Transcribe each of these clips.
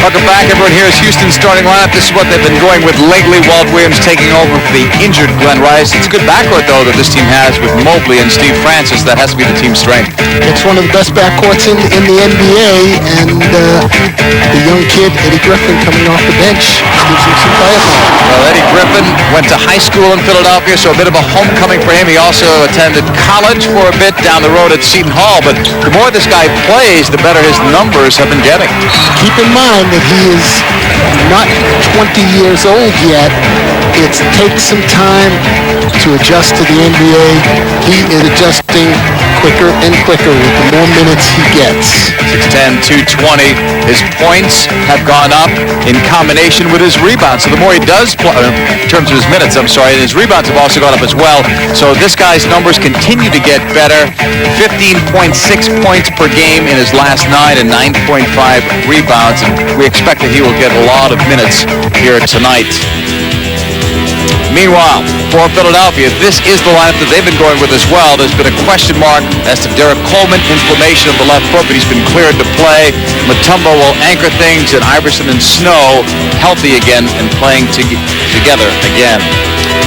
Welcome back, everyone. Here's Houston's starting lineup. This is what they've been going with lately. Walt Williams taking over for the injured Glenn Rice. It's a good backcourt, though, that this team has with Mobley and Steve Francis. That has to be the team's strength. It's one of the best backcourts in the NBA, and the young kid, Eddie Griffin, coming off the bench, gives him some firepower. Well, Eddie Griffin went to high school in Philadelphia, so a bit of a homecoming for him. He also attended college for a bit down the road at Seton Hall, but the more this guy plays, the better his numbers have been getting. Keep in mind that he is not 20 years old yet. It takes some time to adjust to the NBA. He is adjusting quicker and quicker with the more minutes he gets. 6'10", 220. His points have gone up in combination with his rebounds. So the more he does play, in terms of his minutes, and his rebounds have also gone up as well. So this guy's numbers continue to get better. 15.6 points per game in his last 9 and 9.5 rebounds. And we expect that he will get a lot of minutes here tonight. Meanwhile, for Philadelphia, this is the lineup that they've been going with as well. There's been a question mark as to Derek Coleman, inflammation of the left foot, but he's been cleared to play. Mutombo will anchor things, and Iverson and Snow healthy again and playing together again.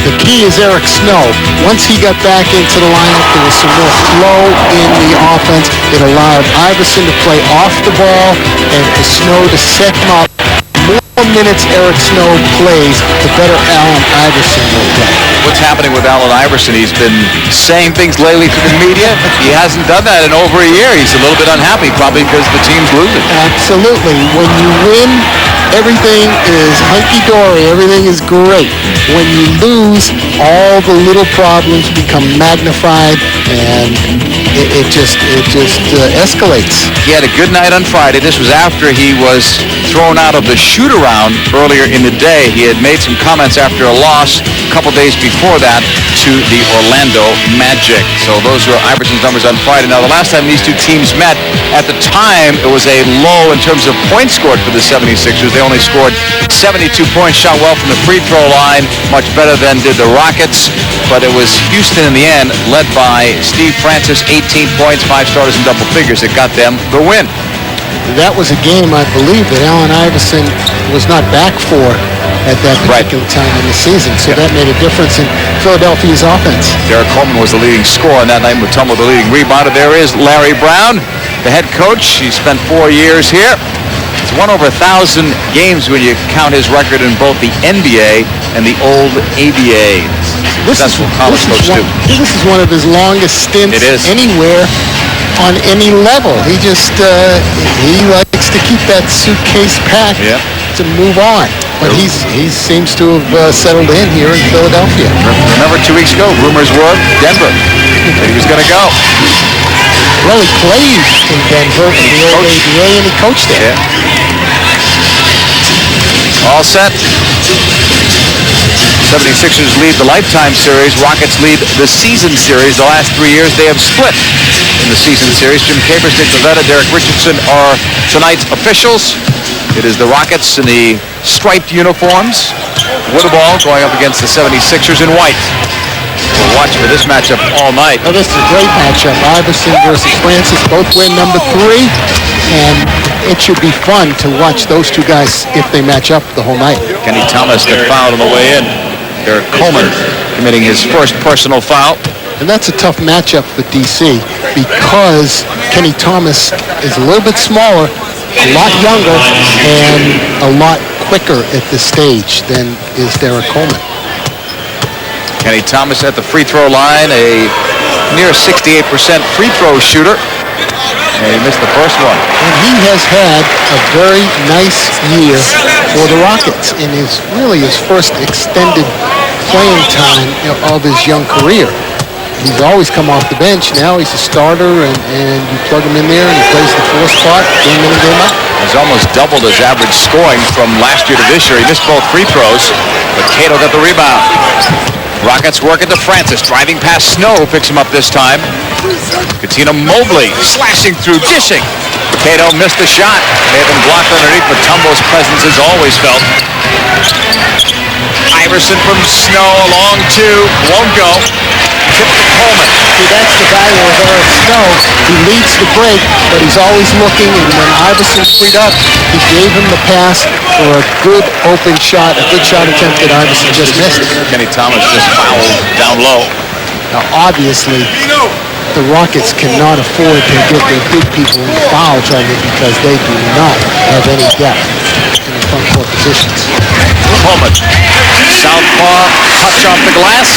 The key is Eric Snow. Once he got back into the lineup, there was some more flow in the offense. It allowed Iverson to play off the ball and for Snow to set him up. The more minutes Eric Snow plays, the better Allen Iverson will play. What's happening with Allen Iverson? He's been saying things lately to the media. He hasn't done that in over a year. He's a little bit unhappy, probably because the team's losing. Absolutely. When you win, everything is hunky-dory. Everything is great. When you lose, all the little problems become magnified, and it just escalates. He had a good night on Friday. This was after he was thrown out of the shoot-around earlier in the day. He had made some comments after a loss a couple days before that to the Orlando Magic. So those were Iverson's numbers on Friday. Now, the last time these two teams met, at the time, it was a low in terms of points scored for the 76ers. They only scored 72 points, shot well from the free throw line, much better than did the Rockets. But it was Houston in the end, led by Steve Francis, 18 points, 5 starters in double figures that got them the win. That was a game, I believe, that Allen Iverson was not back for at that particular time in the season. So that made a difference in Philadelphia's offense. Derek Coleman was the leading scorer on that night. Mutombo the leading rebounder. There is Larry Brown, the head coach. He spent 4 years here. He's won over 1,000 games when you count his record in both the NBA and the old ABA. This is one of his longest stints anywhere on any level. He just he likes to keep that suitcase packed to move on. But he seems to have settled in here in Philadelphia. Remember 2 weeks ago, rumors were Denver that he was going to go. Well, he played in Denver in the old ABA, and he coached there. All set. 76ers lead the Lifetime Series. Rockets lead the Season Series. The last 3 years, they have split in the Season Series. Jim Capers, Dick Pavetta, Derek Richardson are tonight's officials. It is the Rockets in the striped uniforms. Woodball going up against the 76ers in white. We'll watch for this matchup all night. Oh, this is a great matchup. Iverson versus Francis, both win number 3. And it should be fun to watch those two guys if they match up the whole night. Kenny Thomas got fouled on the way in. Derek Coleman committing his first personal foul. And that's a tough matchup for DC because Kenny Thomas is a little bit smaller, a lot younger, and a lot quicker at this stage than is Derek Coleman. Kenny Thomas at the free throw line, a near 68% free throw shooter. And he missed the first one. And he has had a very nice year for the Rockets in his first extended playing time of his young career. He's always come off the bench. Now he's a starter, and you plug him in there, and he plays the 4th spot, game in and game out. He's almost doubled his average scoring from last year to this year. He missed both free throws, but Cato got the rebound. Rockets work into Francis, driving past Snow, picks him up this time. Katina Mobley slashing through, dishing. Cato missed the shot. May have been blocked underneath, but Mutombo's presence is always felt. Iverson from Snow, along two, won't go. Tip to Coleman. See, that's the value of Eric Snow. He leads the break, but he's always looking, and when Iverson freed up, he gave him the pass for a good open shot, a good shot attempt that Iverson just missed. Kenny Thomas just fouled down low. Now, obviously, the Rockets cannot afford to get their big people in foul trouble because they do not have any depth in the front court positions. Coleman, southpaw, touch off the glass.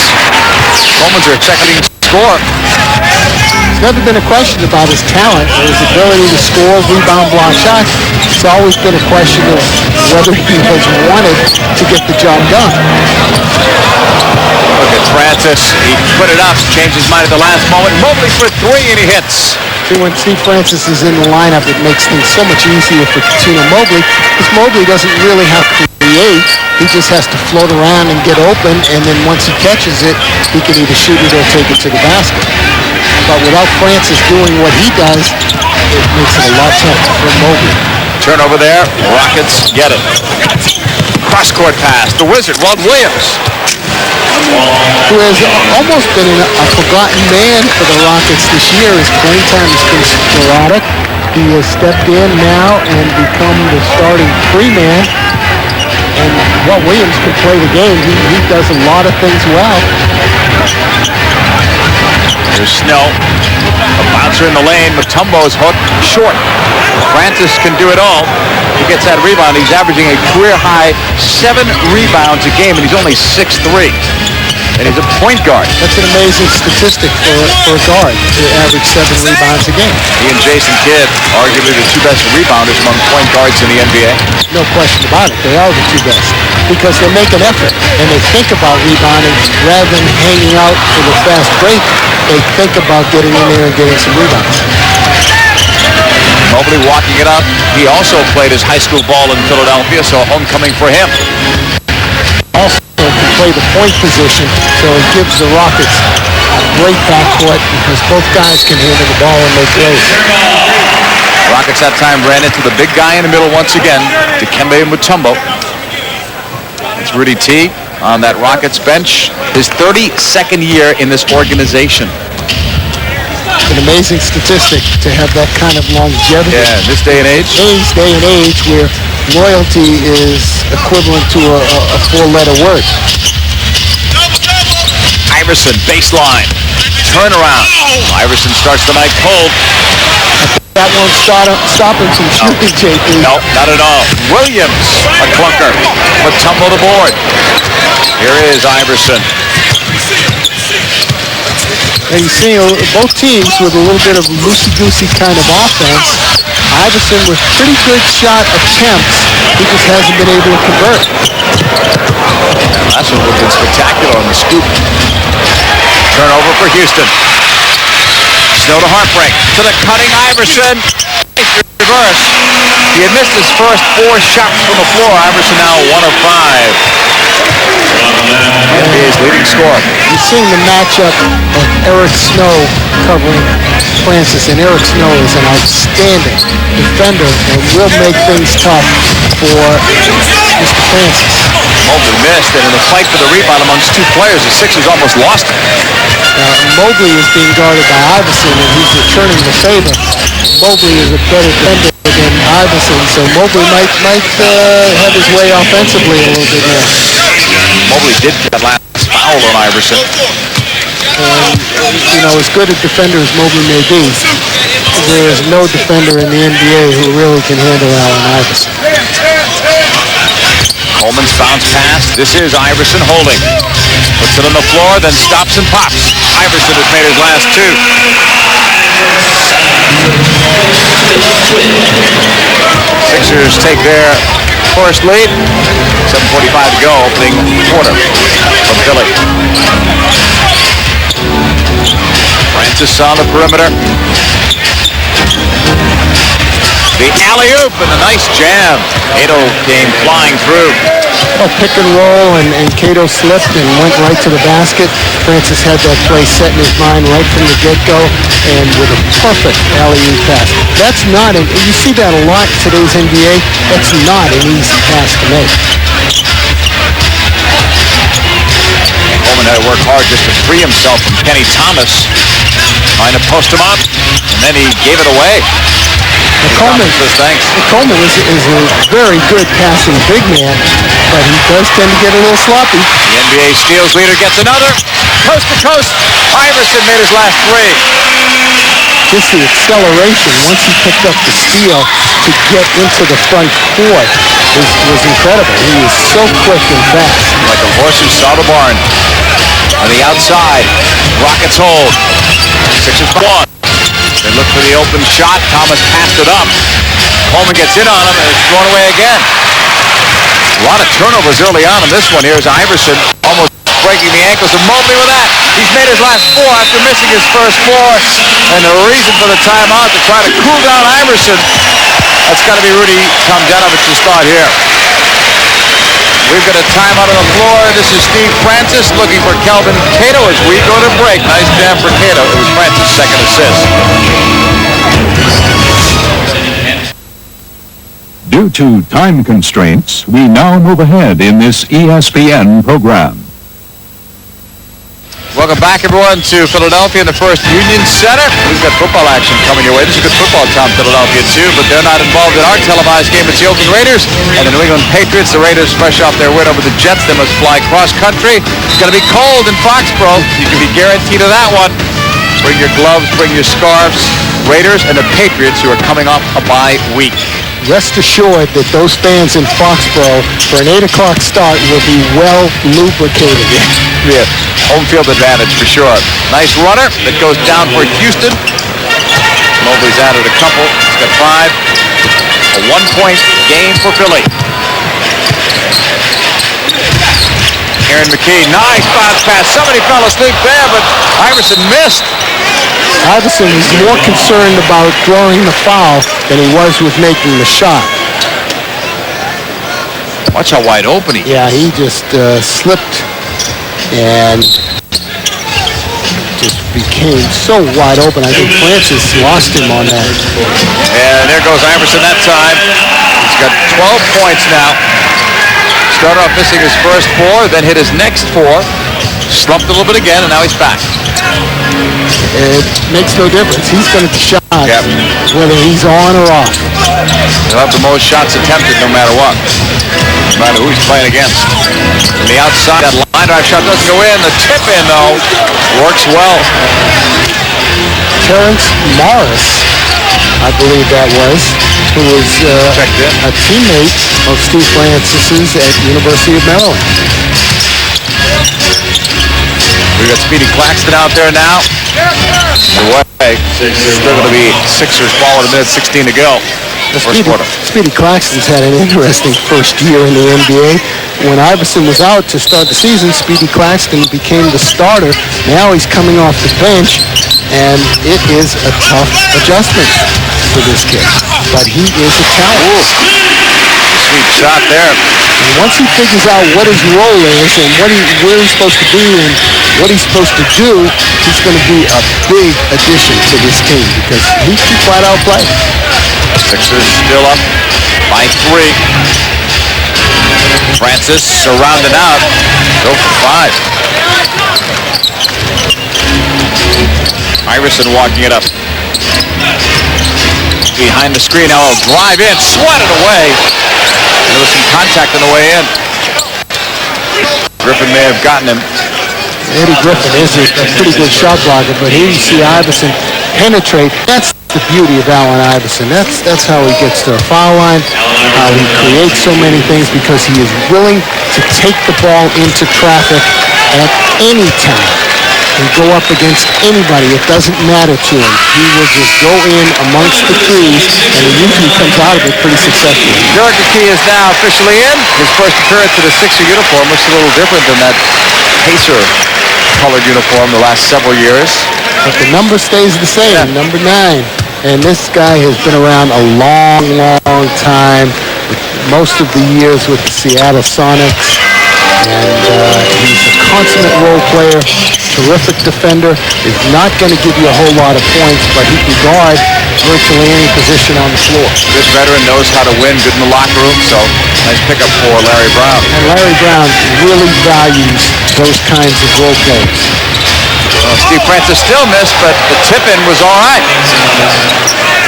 Coleman's their second scorer. It's never been a question about his talent or his ability to score, rebound, block shots. It's always been a question of whether he has wanted to get the job done. Look at Francis. He put it up, changed his mind at the last moment. Mobley for three, and he hits. See, when Steve Francis is in the lineup, it makes things so much easier for Cuttino Mobley, because Mobley doesn't really have to create. He just has to float around and get open, and then once he catches it, he can either shoot it or take it to the basket. But without Francis doing what he does, it makes it a lot tougher for Mobley. Turnover there. Rockets get it. Cross-court pass. The Wizard, Rod Williams. Who has almost been a forgotten man for the Rockets this year. His playing time has been sporadic. He has stepped in now and become the starting free man. And Rod Williams can play the game. He does a lot of things well. There's Snow. A bouncer in the lane. Mutombo's hook short. Francis can do it all. He gets that rebound. He's averaging a career-high 7 rebounds a game, and he's only 6'3". And he's a point guard. That's an amazing statistic for a guard to average 7 rebounds a game. He and Jason Kidd, arguably the two best rebounders among point guards in the NBA. No question about it. They are the two best because they make an effort and they think about rebounding rather than hanging out for the fast break. They think about getting in there and getting some rebounds. Mobley walking it up. He also played his high school ball in Philadelphia, so homecoming for him. Also can play the point position, so it gives the Rockets a great backcourt because both guys can handle the ball and make plays. Rockets that time ran into the big guy in the middle once again, Dikembe Mutombo. It's Rudy T on that Rockets bench. His 32nd year in this organization. An amazing statistic to have that kind of longevity. Yeah, this day and age. Today's day and age where loyalty is equivalent to a 4-letter word. Iverson, baseline. Turnaround. Iverson starts the night cold. That won't stop him from shooting, JP. No, not at all. Williams, a clunker. Mutombo the board. Here is Iverson. And you see both teams with a little bit of loosey-goosey kind of offense. Iverson with pretty good shot attempts. He just hasn't been able to convert. And that's what would have been spectacular on the scoop. Turnover for Houston. Snow to heartbreak. To the cutting Iverson. Reverse. He had missed his first 4 shots from the floor. Iverson now 1 of 5. NBA's leading scorer. You're seeing the matchup of Eric Snow covering Francis, and Eric Snow is an outstanding defender and will make things tough for Mr. Francis. Mobley missed, and in the fight for the rebound amongst 2 players, the Sixers almost lost it. Mobley is being guarded by Iverson, and he's returning the favor. Mobley is a better defender than Iverson, so Mobley might have his way offensively a little bit here. Mobley did get that last foul on Iverson. And, as good a defender as Mobley may be, there is no defender in the NBA who really can handle Allen Iverson. Coleman's bounce pass. This is Iverson holding. Puts it on the floor, then stops and pops. Iverson has made his last 2. Sixers take their first lead. 7:45 to go, opening quarter from Philly. Francis on the perimeter. The alley-oop and a nice jam. Cato came flying through. Pick and roll, and Cato slipped and went right to the basket. Francis had that play set in his mind right from the get-go, and with a perfect alley-oop pass. That's not you see that a lot in today's NBA. That's not an easy pass to make. Coleman had to work hard just to free himself from Kenny Thomas. Trying to post him up, and then he gave it away. Coleman is a very good passing big man, but he does tend to get a little sloppy. The NBA steals leader gets another. Coast to coast. Iverson made his last three. Just the acceleration once he picked up the steal to get into the front court was incredible. He was so quick and fast. Like a horse who saw the barn. On the outside, Rockets hold. Sixers one. They look for the open shot. Thomas passed it up. Coleman gets in on him, and it's thrown away again. A lot of turnovers early on in this one. Here's Iverson almost breaking the ankles of Mobley with that. He's made his last four after missing his first four. And the reason for the timeout to try to cool down Iverson. That's got to be Rudy Tomjanovich's thought here. We've got a timeout on the floor. This is Steve Francis looking for Kelvin Cato as we go to break. Nice jam for Cato. It was Francis' second assist. Due to time constraints, we now move ahead in this ESPN program. Welcome back, everyone, to Philadelphia in the First Union Center. We've got football action coming your way. This is a good football town, Philadelphia, too, but they're not involved in our televised game. It's the Oakland Raiders and the New England Patriots. The Raiders, fresh off their win over the Jets, they must fly cross-country. It's going to be cold in Foxborough. You can be guaranteed of that one. Bring your gloves, bring your scarves. Raiders and the Patriots, who are coming off a bye week. Rest assured that those fans in Foxborough for an 8 o'clock start will be well lubricated. Yeah, home field advantage for sure. Nice runner that goes down for Houston. Mobley's added a couple. He's got 5. A 1-point game for Philly. Aaron McKee, nice bounce pass. Somebody fell asleep there, but Iverson missed. Iverson was more concerned about throwing the foul than he was with making the shot. Watch how wide open he is. Yeah, he just slipped and just became so wide open. I think Francis lost him on that. And there goes Iverson that time. He's got 12 points now. Started off missing his first 4, then hit his next 4. Slumped a little bit again, and now he's back. It makes no difference. He's going to shot whether he's on or off. He'll have the most shots attempted no matter what. No matter who he's playing against. From the outside, that line drive shot doesn't go in. The tip in, though, works well. Terrence Morris, I believe that was, who was a teammate of Steve Francis's at University of Maryland. We've got Speedy Claxton out there now. Away. Still going to be Sixers ball with 1:16 to go. Speedy Claxton's had an interesting first year in the NBA. When Iverson was out to start the season, Speedy Claxton became the starter. Now he's coming off the bench, and it is a tough adjustment for this kid. But he is a talent. Sweet shot there. And once he figures out what his role is and where he's supposed to be and what he's supposed to do, he's going to be a big addition to this team because he can flat out play. Sixers still up by 3. Francis surrounded out. Go for 5. Iverson walking it up. Behind the screen, now he'll drive in, swat it away. There was some contact on the way in. Griffin may have gotten him. Eddie Griffin is a pretty good shot blocker, but here you see Iverson penetrate. That's the beauty of Allen Iverson. That's how he gets to the foul line, how he creates so many things because he is willing to take the ball into traffic at any time and go up against anybody. It doesn't matter to him. He will just go in amongst the trees, and he usually comes out of it pretty successfully. Derek McKee is now officially in. His first appearance in a Sixer uniform looks a little different than that Pacer colored uniform the last several years. But the number stays the same, number 9. And this guy has been around a long, long time, most of the years with the Seattle Sonics. And he's a consummate role player, terrific defender, is not going to give you a whole lot of points, but he can guard virtually any position on the floor. This veteran knows how to win, good in the locker room, so nice pickup for Larry Brown. And Larry Brown really values those kinds of role players. Well, Steve Francis still missed, but the tip-in was all right.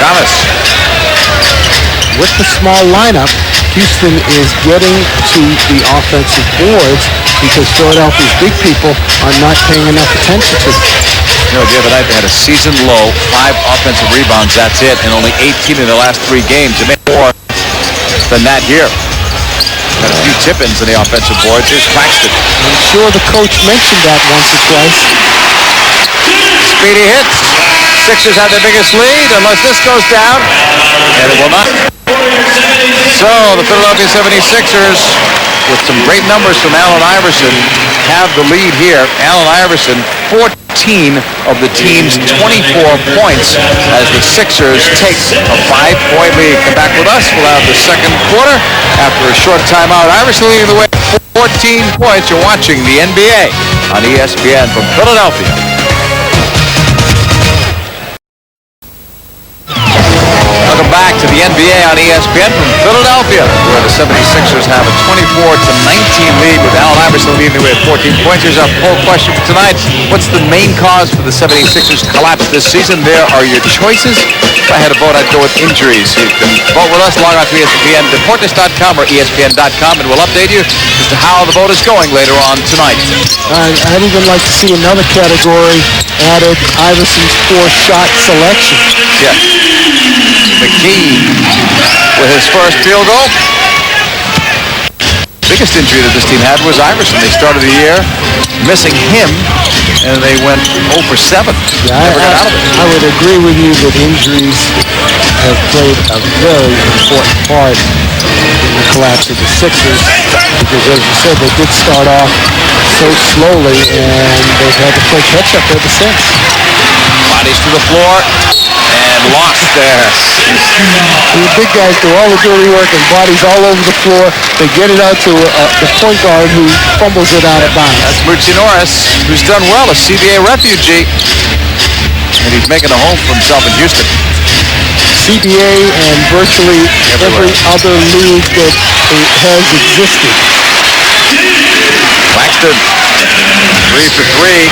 Thomas. With the small lineup, Houston is getting to the offensive boards because Philadelphia's big people are not paying enough attention to them. You know, the other night they had a season low, 5 offensive rebounds, that's it, and only 18 in the last 3 games. They made more than that here. Had a few tip-ins in the offensive boards. Here's Claxton. I'm sure the coach mentioned that once or twice. Speedy hits. Sixers have their biggest lead unless this goes down, and it will not. So the Philadelphia 76ers, with some great numbers from Allen Iverson, have the lead here. Allen Iverson, 14 of the team's 24 points as the Sixers take a 5-point lead. Come back with us. We'll have the second quarter after a short timeout. Iverson leading the way, 14 points. You're watching the NBA on ESPN from Philadelphia. Welcome back to the NBA on ESPN from Philadelphia, where the 76ers have a 24-19 lead with Allen Iverson leading the way at 14 points. Here's our poll question for tonight. What's the main cause for the 76ers collapse this season? There are your choices. If I had a vote, I'd go with injuries. You can vote with us. Log on to ESPN, Deportes.com or ESPN.com, and we'll update you as to how the vote is going later on tonight. I'd even like to see another category added, Iverson's poor shot selection. Yeah. McKee with his first field goal. Biggest injury that this team had was Iverson. They started the year missing him, and they went 0 for 7. Yeah, Never got out of it. I would agree with you that injuries have played a very important part in the collapse of the Sixers, because as you said, they did start off so slowly, and they've had to play catch-up ever since. Bodies to the floor, and lost there. The big guys do all the dirty work, and bodies all over the floor. They get it out to the point guard who fumbles it out of bounds. That's Moochie Norris, who's done well, a CBA refugee, and he's making a home for himself in Houston. CBA and virtually every other league that has existed. Claxton, 3 for 3.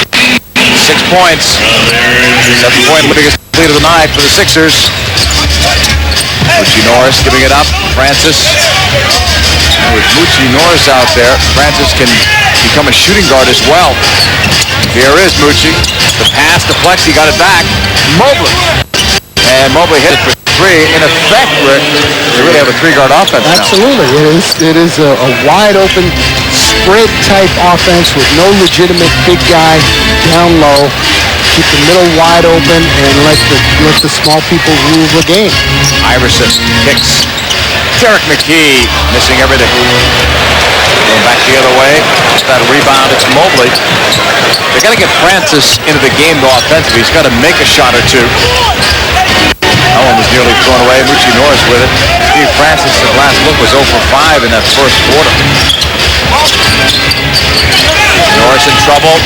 6 points. 7-point biggest lead of the night for the Sixers. Moochie Norris giving it up. Francis. And with Moochie Norris out there, Francis can become a shooting guard as well. Here is Moochie. The pass to Flex. He got it back. Mobley. And Mobley hit it for 3. In effect, Rick, they really have a 3-guard offense now. Absolutely. It is a wide-open spread-type offense with no legitimate big guy down low. Keep the middle wide open and let the small people rule the game. Iverson kicks. Derek McKee missing everything. Going back the other way. Just that rebound. It's Mobley. They got to get Francis into the game though offensively. He's got to make a shot or two. That one was nearly thrown away. Moochie Norris with it. Steve Francis, at last look, was 0 for 5 in that first quarter. Norris in trouble.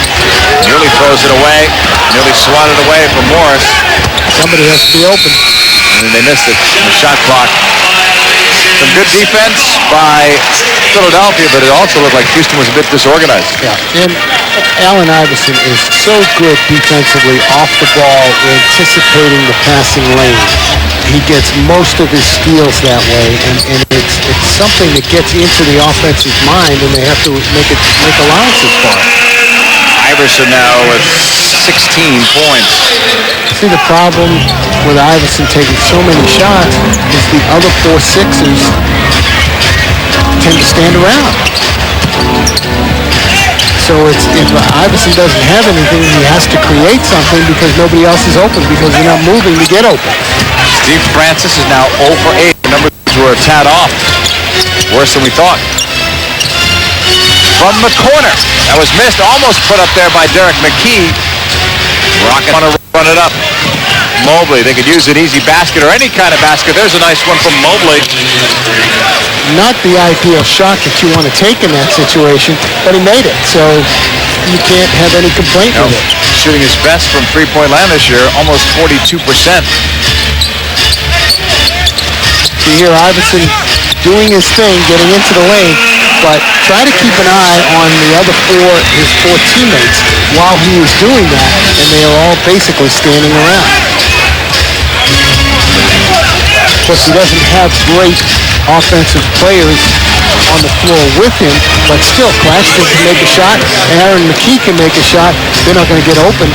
Nearly throws it away. Nearly swatted away from Morris. Somebody has to be open. And then they missed it in the shot clock. Some good defense by Philadelphia, but it also looked like Houston was a bit disorganized. Yeah, and Allen Iverson is so good defensively off the ball, anticipating the passing lane. He gets most of his steals that way, and it's something that gets into the offensive mind, and they have to make allowances for it. Iverson now with 16 points. See, the problem with Iverson taking so many shots is the other 4 Sixers tend to stand around. So if Iverson doesn't have anything, he has to create something because nobody else is open, because they're not moving to get open. Steve Francis is now 0 for 8. The numbers were a tad off. Worse than we thought. From the corner. That was missed. Almost put up there by Derek McKee. Rocket want to run it up. Mobley. They could use an easy basket or any kind of basket. There's a nice one from Mobley. not the ideal shot that you want to take in that situation, but he made it. So you can't have any complaint with it. Shooting his best from three-point land this year, almost 42%. You hear Iverson doing his thing, getting into the lane, but try to keep an eye on the other his four teammates while he is doing that, and they are all basically standing around. Of course, he doesn't have great offensive players on the floor with him, but still, Claxton can make a shot, Aaron McKee can make a shot. They're not going to get open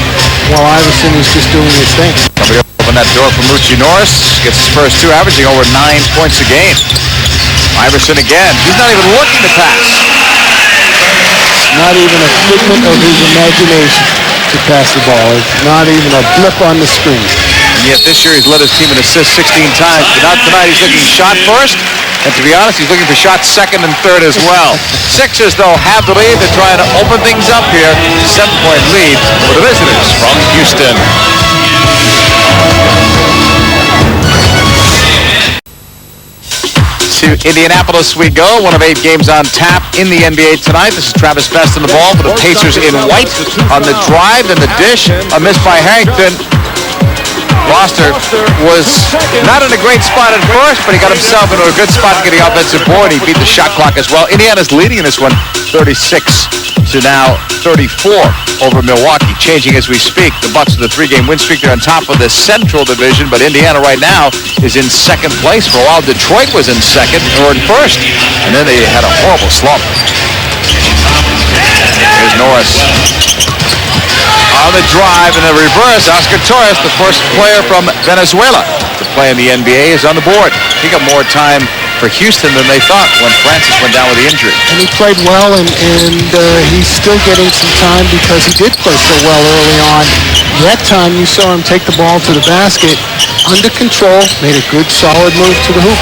while Iverson is just doing his thing. Somebody open that door for Moochie Norris. Gets his first two, averaging over 9 points a game. Iverson again. He's not even looking to pass. Not even a figment of his imagination to pass the ball. It's not even a blip on the screen. And yet this year he's led his team in assists 16 times. But not tonight. He's looking shot first. And to be honest, he's looking for shots second and third as well. Sixers, though, have the lead. They're trying to open things up here. 7-point lead for the visitors from Houston. To Indianapolis we go. One of 8 games on tap in the NBA tonight. This is Travis Best in the ball for the Pacers in white. On the drive and the dish, a miss by Harrington. Foster was not in a great spot at first, but he got himself into a good spot to get the offensive board. He beat the shot clock as well. Indiana's leading in this one, 36 to now 34 over Milwaukee, changing as we speak. The Bucks with a 3-game win streak. They're on top of the Central Division, but Indiana right now is in second place. For a while, Detroit was in second or in first, and then they had a horrible slump. Here's Norris. On the drive and the reverse, Oscar Torres, the first player from Venezuela to play in the NBA, is on the board. He got more time for Houston than they thought when Francis went down with the injury. And he played well, and he's still getting some time because he did play so well early on. That time you saw him take the ball to the basket, under control, made a good, solid move to the hoop.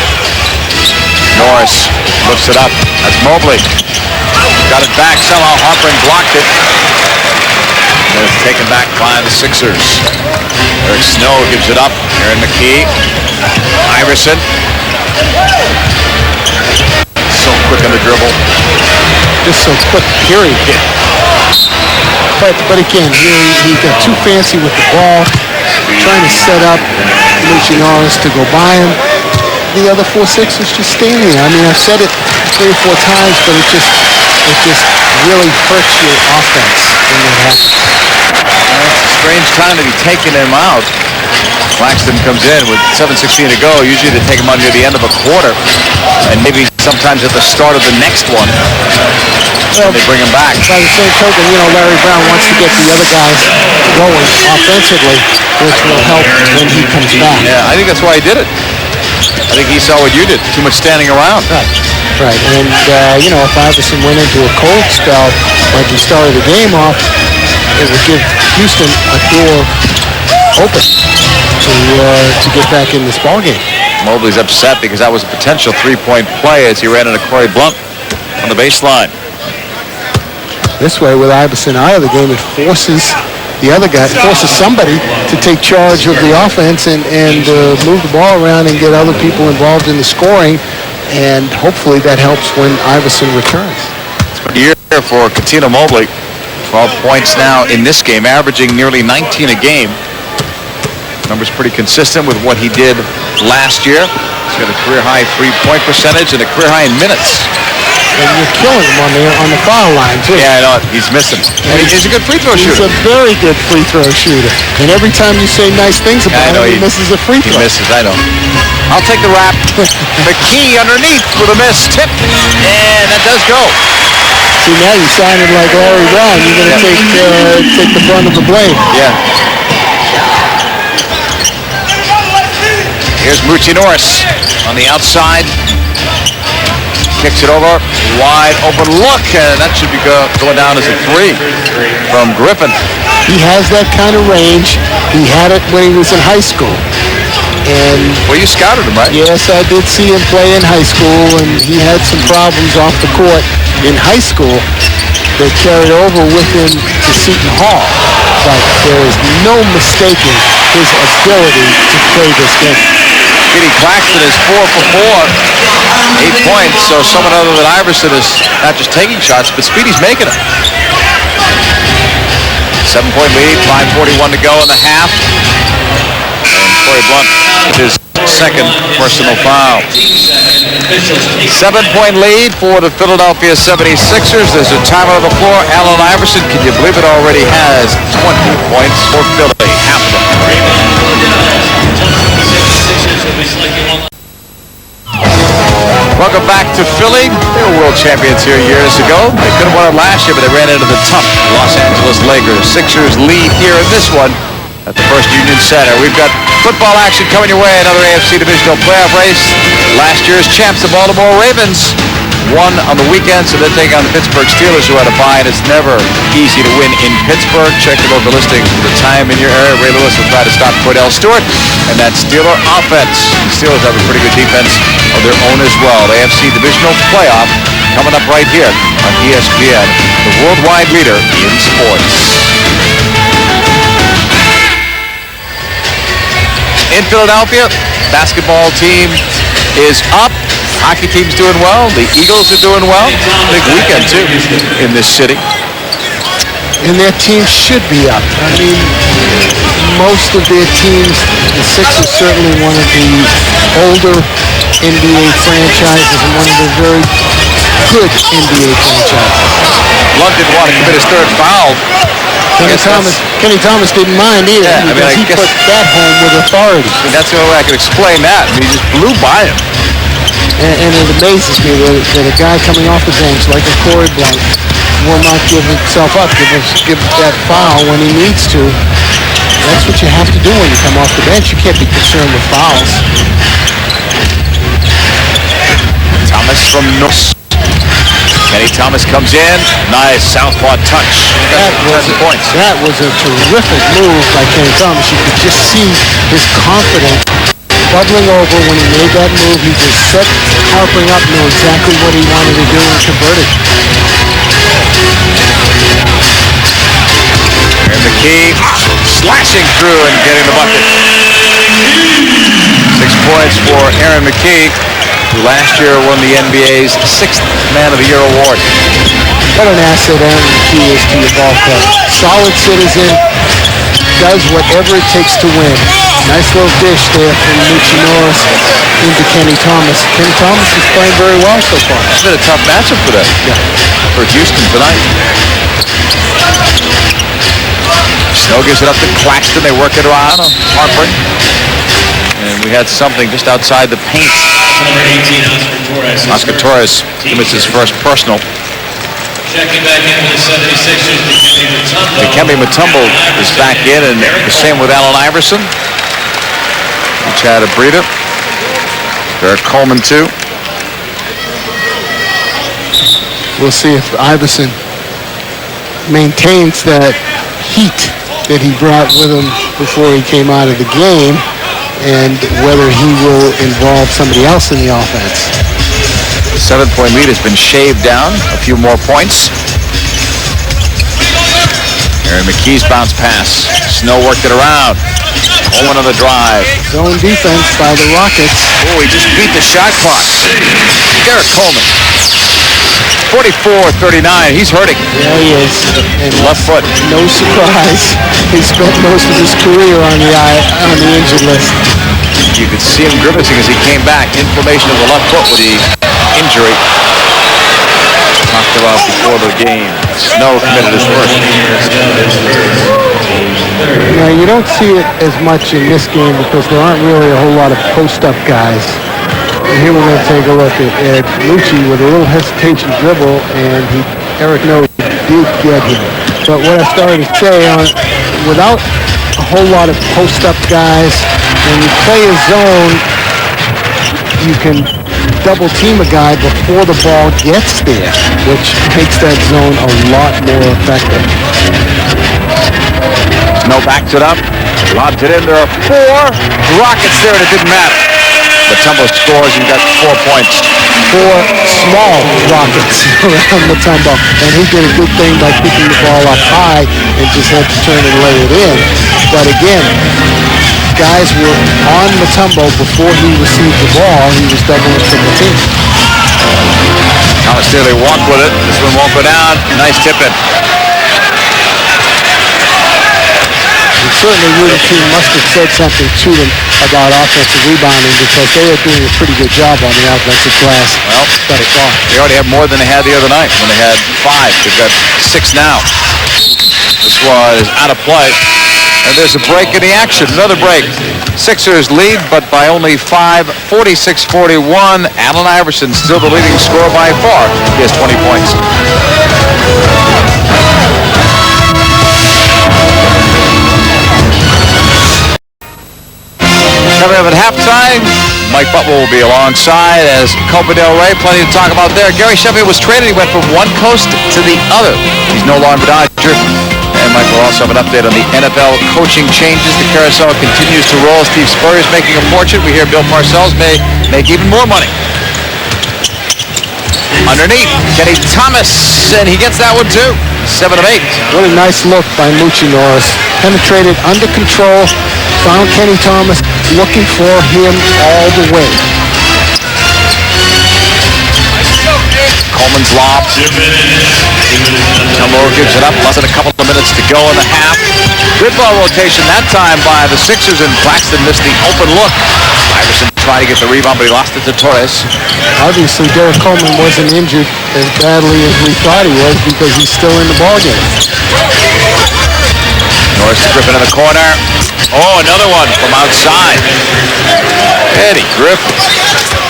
Norris lifts it up. That's Mobley. Got it back. Somehow Harper blocked it. And it's taken back by the Sixers. Eric Snow gives it up. Aaron McKee. Iverson. So quick on the dribble. Just so quick, period. But again, he got too fancy with the ball, trying to set up Moochie Norris to go by him. The other 4 Sixers just standing there. I mean, I've said it 3 or 4 times, but it just really hurts your offense when that happens. It's a strange time to be taking him out. Claxton comes in with 7:16 to go. Usually they take him under the end of a quarter, and maybe sometimes at the start of the next one. Well, they bring him back. By the same token, Larry Brown wants to get the other guys going offensively, which will help when he comes back. Yeah, I think that's why he did it. I think he saw what you did. Too much standing around. Right. And, if Iverson went into a cold spell like he started the game off, it would give Houston a door open to get back in this ballgame. Mobley's upset because that was a potential 3-point play as he ran into Corey Blunt on the baseline. This way, with Iverson out of the game, it forces the other guy, forces somebody to take charge of the offense and move the ball around and get other people involved in the scoring. And hopefully that helps when Iverson returns. It's been a year for Cuttino Mobley. 12 points now in this game, averaging nearly 19 a game. Number's pretty consistent with what he did last year. He's got a career-high 3-point percentage and a career-high in minutes. And you're killing him on the foul line, too. Yeah, I know. He's missing. And he's a good free throw shooter. He's a very good free throw shooter. And every time you say nice things about him, he misses a free throw. He misses, I know. I'll take the wrap. McKee underneath with a miss tip. And that does go. See, now you sounded like Larry Brown. You're going to take the brunt of the blame. Yeah. Here's Moochie Norris on the outside. Kicks it over. Wide open look. And that should be going down as a 3 from Griffin. He has that kind of range. He had it when he was in high school. And well, you scouted him, right? Yes, I did see him play in high school, and he had some problems off the court in high school that carried over with him to Seton Hall. But there is no mistaking his ability to play this game. Speedy Claxton is 4 for 4. 8 points, so someone other than Iverson is not just taking shots, but Speedy's making them. 7-point lead, 5:41 to go in the half. And Corey Blunt with his second personal foul. 7-point lead for the Philadelphia 76ers. There's a timeout on the floor. Allen Iverson, can you believe it, already has 20 points for Philly. Half of them. Welcome back to Philly. They were world champions here years ago. They could have won it last year, but they ran into the tough Los Angeles Lakers. Sixers lead here in this one at the First Union Center. We've got football action coming your way. Another AFC divisional playoff race. Last year's champs, the Baltimore Ravens, won on the weekend, so they're taking on the Pittsburgh Steelers, who had a bye, and it's never easy to win in Pittsburgh. Check the local listings for the time in your area. Ray Lewis will try to stop Cordell Stewart and that Steeler offense. The Steelers have a pretty good defense of their own as well. The AFC divisional playoff coming up right here on ESPN, the worldwide leader in sports. In Philadelphia, basketball team is up. Hockey team's doing well. The Eagles are doing well. Big weekend, too, in this city. And their team should be up. I mean, most of their teams, the Sixers certainly one of the older NBA franchises and one of the very good NBA franchises. Blunt didn't want to commit his third foul. Kenny Thomas didn't mind either, because he put that home with authority. I mean, that's the only way I can explain that. I mean, he just blew by him. And it amazes me that a guy coming off the bench like a Corey Blunt will not give himself up, give that foul when he needs to. That's what you have to do when you come off the bench. You can't be concerned with fouls. Thomas from North. Kenny Thomas comes in. Nice southpaw touch. That was a terrific move by Kenny Thomas. You could just see his confidence bubbling over when he made that move. He just set Harper up, knew exactly what he wanted to do, and converted. And McKee slashing through and getting the bucket. 6 points for Aaron McKee, who last year won the NBA's 6th Man of the Year award. What an asset Aaron McKee is to your ball club. Solid citizen, does whatever it takes to win. Nice little dish there from Nucci Norris into Kenny Thomas. Kenny Thomas is playing very well so far. It's been a tough matchup for them. Yeah. For Houston tonight. Snow gives it up to Claxton. They work it around on Harper. And we had something just outside the paint. Number 18, Oscar Torres commits his first personal. Checking back in for the 76ers, Dikembe Mutombo is back in, and the same with Allen Iverson. Each had a breather. Derek Coleman, too. We'll see if Iverson maintains that heat that he brought with him before he came out of the game, and whether he will involve somebody else in the offense. The 7-point lead has been shaved down. A few more points. Aaron McKee's bounce pass. Snow worked it around. Coleman on the drive. Zone defense by the Rockets. Oh, he just beat the shot clock. Derek Coleman. 44-39. He's hurting. Yeah, he is. And left foot. No surprise. He spent most of his career on the injured list. You could see him grimacing as he came back. Inflammation of the left foot with the injury. Talked about before the game. Snow committed his first. Yeah, you don't see it as much in this game because there aren't really a whole lot of post-up guys. And here we're going to take a look at Nucci with a little hesitation dribble, and Eric Noe did get him. But what I started to say, without a whole lot of post-up guys, when you play a zone, you can double team a guy before the ball gets there, which makes that zone a lot more effective. Snow backs it up, lobs it in. There are 4 Rockets there, and it didn't matter. Mutombo scores, and got 4 points. 4 small Rockets around Mutombo, and he did a good thing by picking the ball up high and just had to turn and lay it in. But again, guys were on Mutombo before he received the ball. He was doubling for the team. Thomas Daly walked with it. This one won't go down. Nice tip in. And certainly Rudy team must have said something to them about offensive rebounding because they are doing a pretty good job on the offensive glass. Well, they already have more than they had the other night when they had 5. They've got 6 now. This was out of play. And there's a break in the action. Another break. Sixers lead, but by only 5, 46-41. Allen Iverson still the leading scorer by far. He has 20 points. Coming up at halftime, Mike Butler will be alongside as Copa del Rey. Plenty to talk about there. Gary Sheffield was traded. He went from one coast to the other. He's no longer a Dodger. And Mike will also have an update on the NFL coaching changes. The carousel continues to roll. Steve Spurrier is making a fortune. We hear Bill Parcells may make even more money. Underneath, Kenny Thomas, and he gets that one too. 7 of 8. What a nice look by Moochie Norris. Penetrated under control, found Kenny Thomas, looking for him all the way. Coleman's lob. Tumblr gives it up. Less than a couple of minutes to go in the half. Good ball rotation that time by the Sixers, and Claxton missed the open look. Iverson tried to get the rebound, but he lost it to Torres. Obviously, Derek Coleman wasn't injured as badly as we thought he was because he's still in the ballgame. Norris to Griffin in the corner. Oh, another one from outside. Eddie Griffin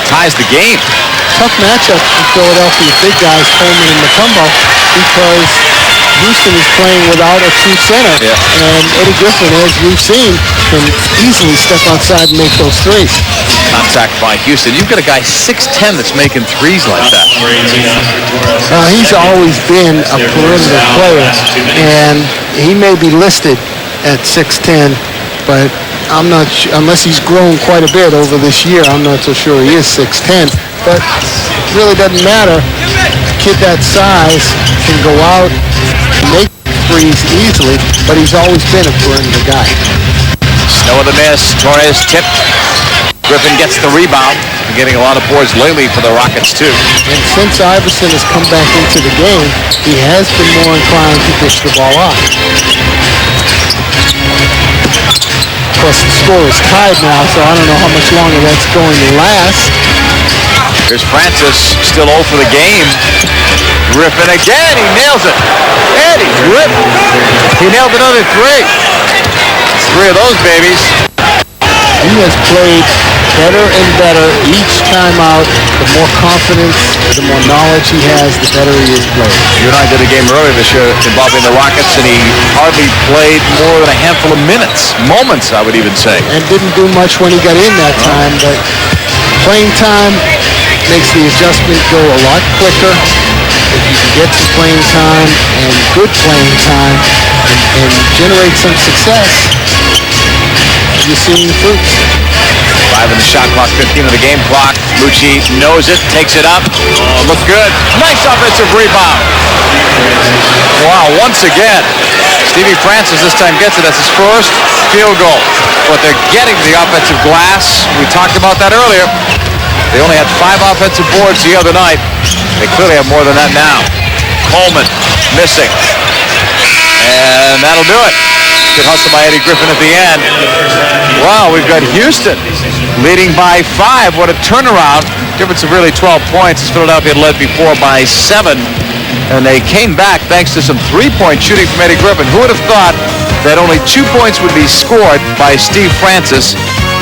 ties the game. Tough matchup for Philadelphia big guys, Coleman and Mutombo, because Houston is playing without a true center. Yeah. And Eddie Griffin, as we've seen, can easily step outside and make those threes. Contact by Houston. You've got a guy 6'10" that's making threes like that. He's always been a perimeter player, and he may be listed at 6'10", but I'm not sure, unless he's grown quite a bit over this year, I'm not so sure he is 6'10", but it really doesn't matter. A kid that size can go out and make threes easily, but he's always been a perimeter guy. Snow of the miss. Torres tipped. Griffin gets the rebound. Getting a lot of boards lately for the Rockets, too. And since Iverson has come back into the game, he has been more inclined to dish the ball off. Of course, the score is tied now, so I don't know how much longer that's going to last. Here's Francis, still 0 for the game. Griffin again, he nails it. Eddie Griffin. He nailed another 3. 3 of those babies. He has played better and better each time out. The more confidence, the more knowledge he has, the better he is playing. You and I did a game earlier this year involving the Rockets, and he hardly played more than a handful of minutes. Moments, I would even say. And didn't do much when he got in that time, but playing time makes the adjustment go a lot quicker. If you can get some playing time and good playing time and generate some success, you're seeing the fruits. 5 in the shot clock, 15 of the game clock. Lucci knows it, takes it up. Oh, look good. Nice offensive rebound. Wow, once again, Stevie Francis this time gets it. That's his first field goal. But they're getting the offensive glass. We talked about that earlier. They only had 5 offensive boards the other night. They clearly have more than that now. Coleman missing. And that'll do it. Good hustle by Eddie Griffin at the end. Wow, we've got Houston leading by 5. What a turnaround. Difference of really 12 points. As Philadelphia had led before by 7. And they came back thanks to some 3-point shooting from Eddie Griffin. Who would have thought that only 2 points would be scored by Steve Francis,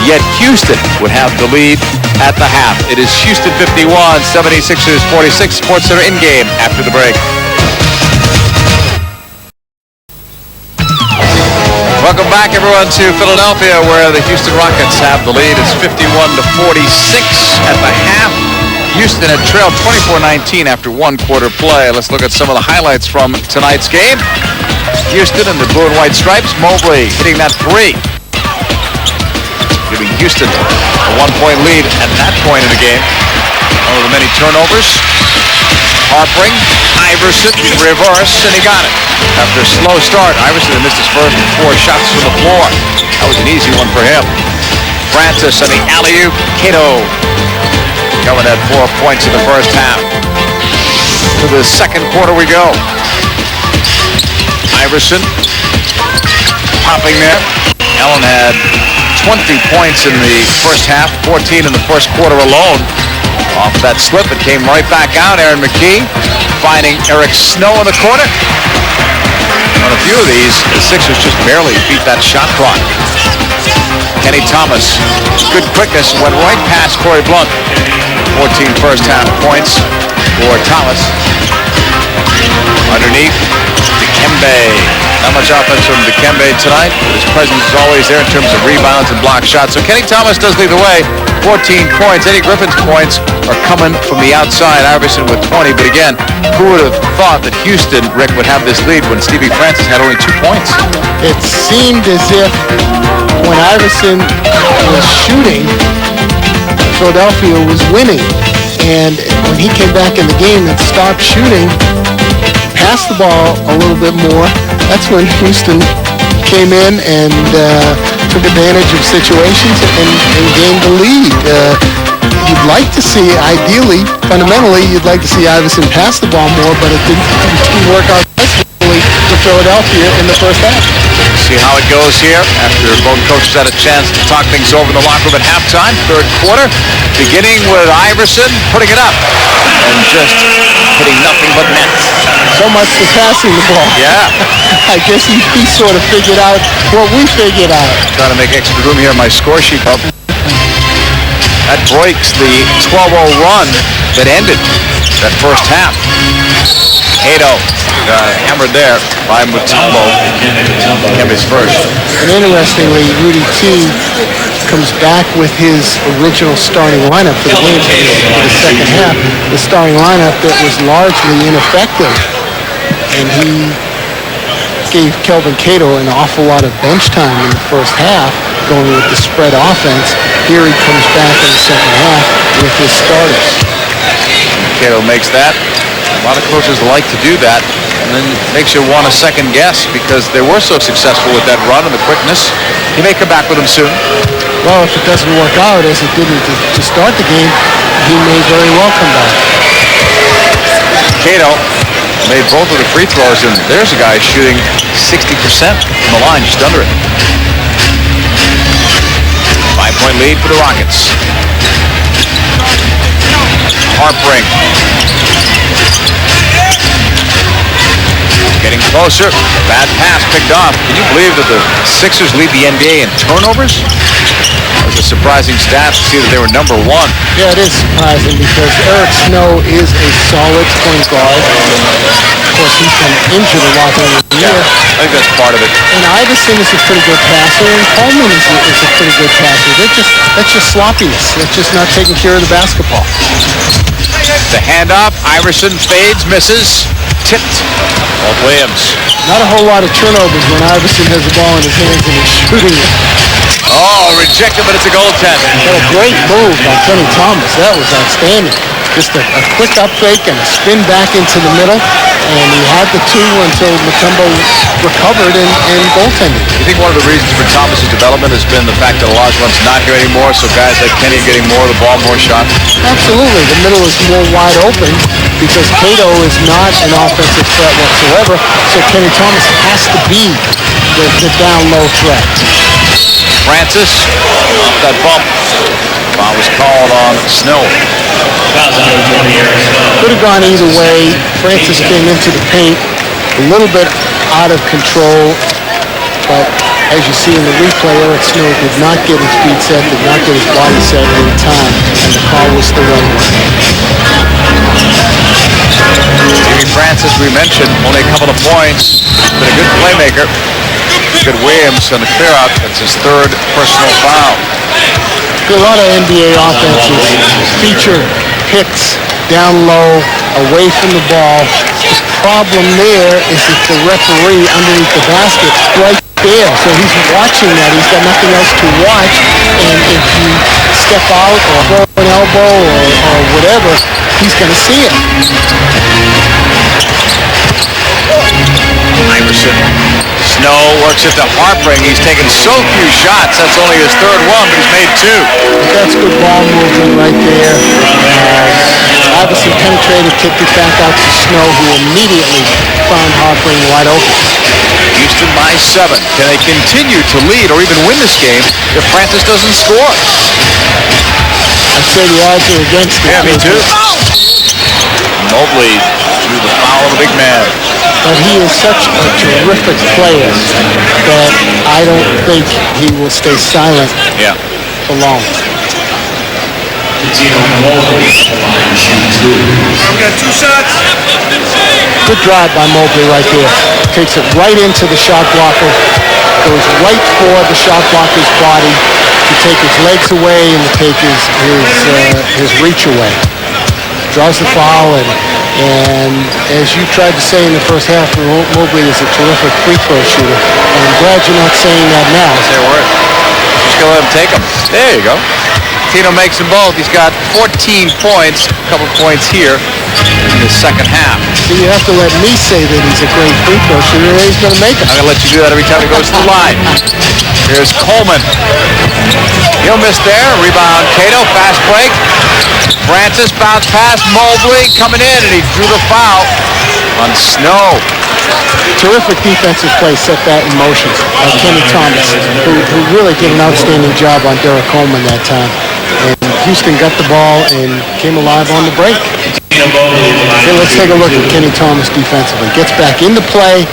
yet Houston would have the lead at the half. It is Houston 51, 76ers 46. Sports Center in game after the break. Welcome back, everyone, to Philadelphia, where the Houston Rockets have the lead. It's 51-46 at the half. Houston had trailed 24-19 after 1 quarter play. Let's look at some of the highlights from tonight's game. Houston in the blue and white stripes. Mobley hitting that 3. Giving Houston a 1-point lead at that point in the game. One of the many turnovers. Harpering, Iverson, reverse, and he got it. After a slow start, Iverson had missed his first 4 shots from the floor. That was an easy one for him. Francis on the alley-oop, Cato coming at 4 points in the first half. To the second quarter we go. Iverson popping there. Allen had 20 points in the first half, 14 in the first quarter alone. Off that slip, it came right back out. Aaron McKee finding Eric Snow in the corner. On a few of these, the Sixers just barely beat that shot clock. Kenny Thomas, good quickness, went right past Corey Blunt. 14 first half points for Thomas. Underneath, Dikembe. Not much offense from Dikembe tonight, but his presence is always there in terms of rebounds and block shots. So Kenny Thomas does lead the way. 14 points. Eddie Griffin's points are coming from the outside. Iverson with 20. But again, who would have thought that Houston, Rick, would have this lead when Stevie Francis had only 2 points? It seemed as if when Iverson was shooting, Philadelphia was winning. And when he came back in the game and stopped shooting, passed the ball a little bit more, that's when Houston came in and took advantage of situations and gained the lead. You'd like to see, ideally, fundamentally, you'd like to see Iverson pass the ball more, but it didn't work out successfully for Philadelphia in the first half. See how it goes here after both coaches had a chance to talk things over in the locker room at halftime. Third quarter, beginning with Iverson putting it up and just hitting nothing but nets. So much for passing the ball. Yeah. I guess he sort of figured out what we figured out. Trying to make extra room here on my score sheet. That breaks the 12-0 run that ended that first half. Cato hammered there by Mutombo. Kemba's first. And interestingly, Rudy T comes back with his original starting lineup for the game for the second half. The starting lineup that was largely ineffective. And he gave Kelvin Cato an awful lot of bench time in the first half, going with the spread offense. Here he comes back in the second half with his starters. Cato makes that. A lot of coaches like to do that, and then it makes you want to second guess because they were so successful with that run and the quickness. He may come back with them soon. Well, if it doesn't work out as it didn't to start the game, he may very well come back. Cato made both of the free throws, and there's a guy shooting 60% from the line, just under it. 5-point lead for the Rockets. Harpering. Getting closer. Bad pass picked off. Can you believe that the Sixers lead the NBA in turnovers? That was a surprising stat to see that they were number 1. Yeah, it is surprising because Eric Snow is a solid point guard. Of course, he's been injured a lot during the year. I think that's part of it. And Iverson is a pretty good passer, and Coleman is a pretty good passer. That's just sloppiness. That's just not taking care of the basketball. The handoff. Iverson fades, misses. Tipped. Walt Williams. Not a whole lot of turnovers when Iverson has the ball in his hands and he's shooting it. Oh, rejected, but it's a goaltender. But a great move by Kenny Thomas. That was outstanding. Just a quick up fake and a spin back into the middle. And he had the 2 until Mutombo recovered and goaltended. You think one of the reasons for Thomas's development has been the fact that Olajuwon's not here anymore, so guys like Kenny are getting more of the ball, more shots? Absolutely. The middle is more wide open because Cato is not an offensive threat whatsoever, so Kenny Thomas has to be the down low threat. Francis off that bump. Foul was called on Snow. Could have gone either way. Francis came into the paint a little bit out of control, but as you see in the replay, Eric Snow did not get his feet set, did not get his body set in time, and the call was the right one. Stevie Francis, we mentioned, only a couple of points, but a good playmaker. Good Williams on the clear out. That's his 3rd personal foul. A lot of NBA offenses feature picks down low, away from the ball. The problem there is that the referee underneath the basket right there, so he's watching that. He's got nothing else to watch, and if you step out or throw an elbow or whatever, he's going to see it. Iverson. Snow works it to Harpring. He's taken so few shots. That's only his third one, but he's made two. That's good ball movement right there. Iverson penetrated, kicked it back out to Snow, who immediately found Harpring wide open. Houston by 7. Can they continue to lead or even win this game if Francis doesn't score? I'd say the odds are against it. Yeah, me too. Mobley drew the foul of the big man. But he is such a terrific player that I don't think he will stay silent for long. Got 2 shots. Good drive by Mobley right there. Takes it right into the shot blocker. Goes right for the shot blocker's body to take his legs away and to take his reach away. Draws the foul, and as you tried to say in the first half, Mobley is a terrific free throw shooter. And I'm glad you're not saying that now. Say a word. Just go let him take them. There you go. Tino makes them both. He's got 14 points, a couple points here in the second half. So you have to let me say that he's a great free throw shooter, and he's going to make them. I'm going to let you do that every time he goes to the line. Here's Coleman. He'll miss there. Rebound, Cato. Fast break. Francis bounce pass. Mobley coming in, and he drew the foul on Snow. Terrific defensive play set that in motion by Kenny Thomas, who really did an outstanding job on Derek Coleman that time. And Houston got the ball and came alive on the break. Okay, let's take a look at Kenny Thomas defensively. Gets back into play,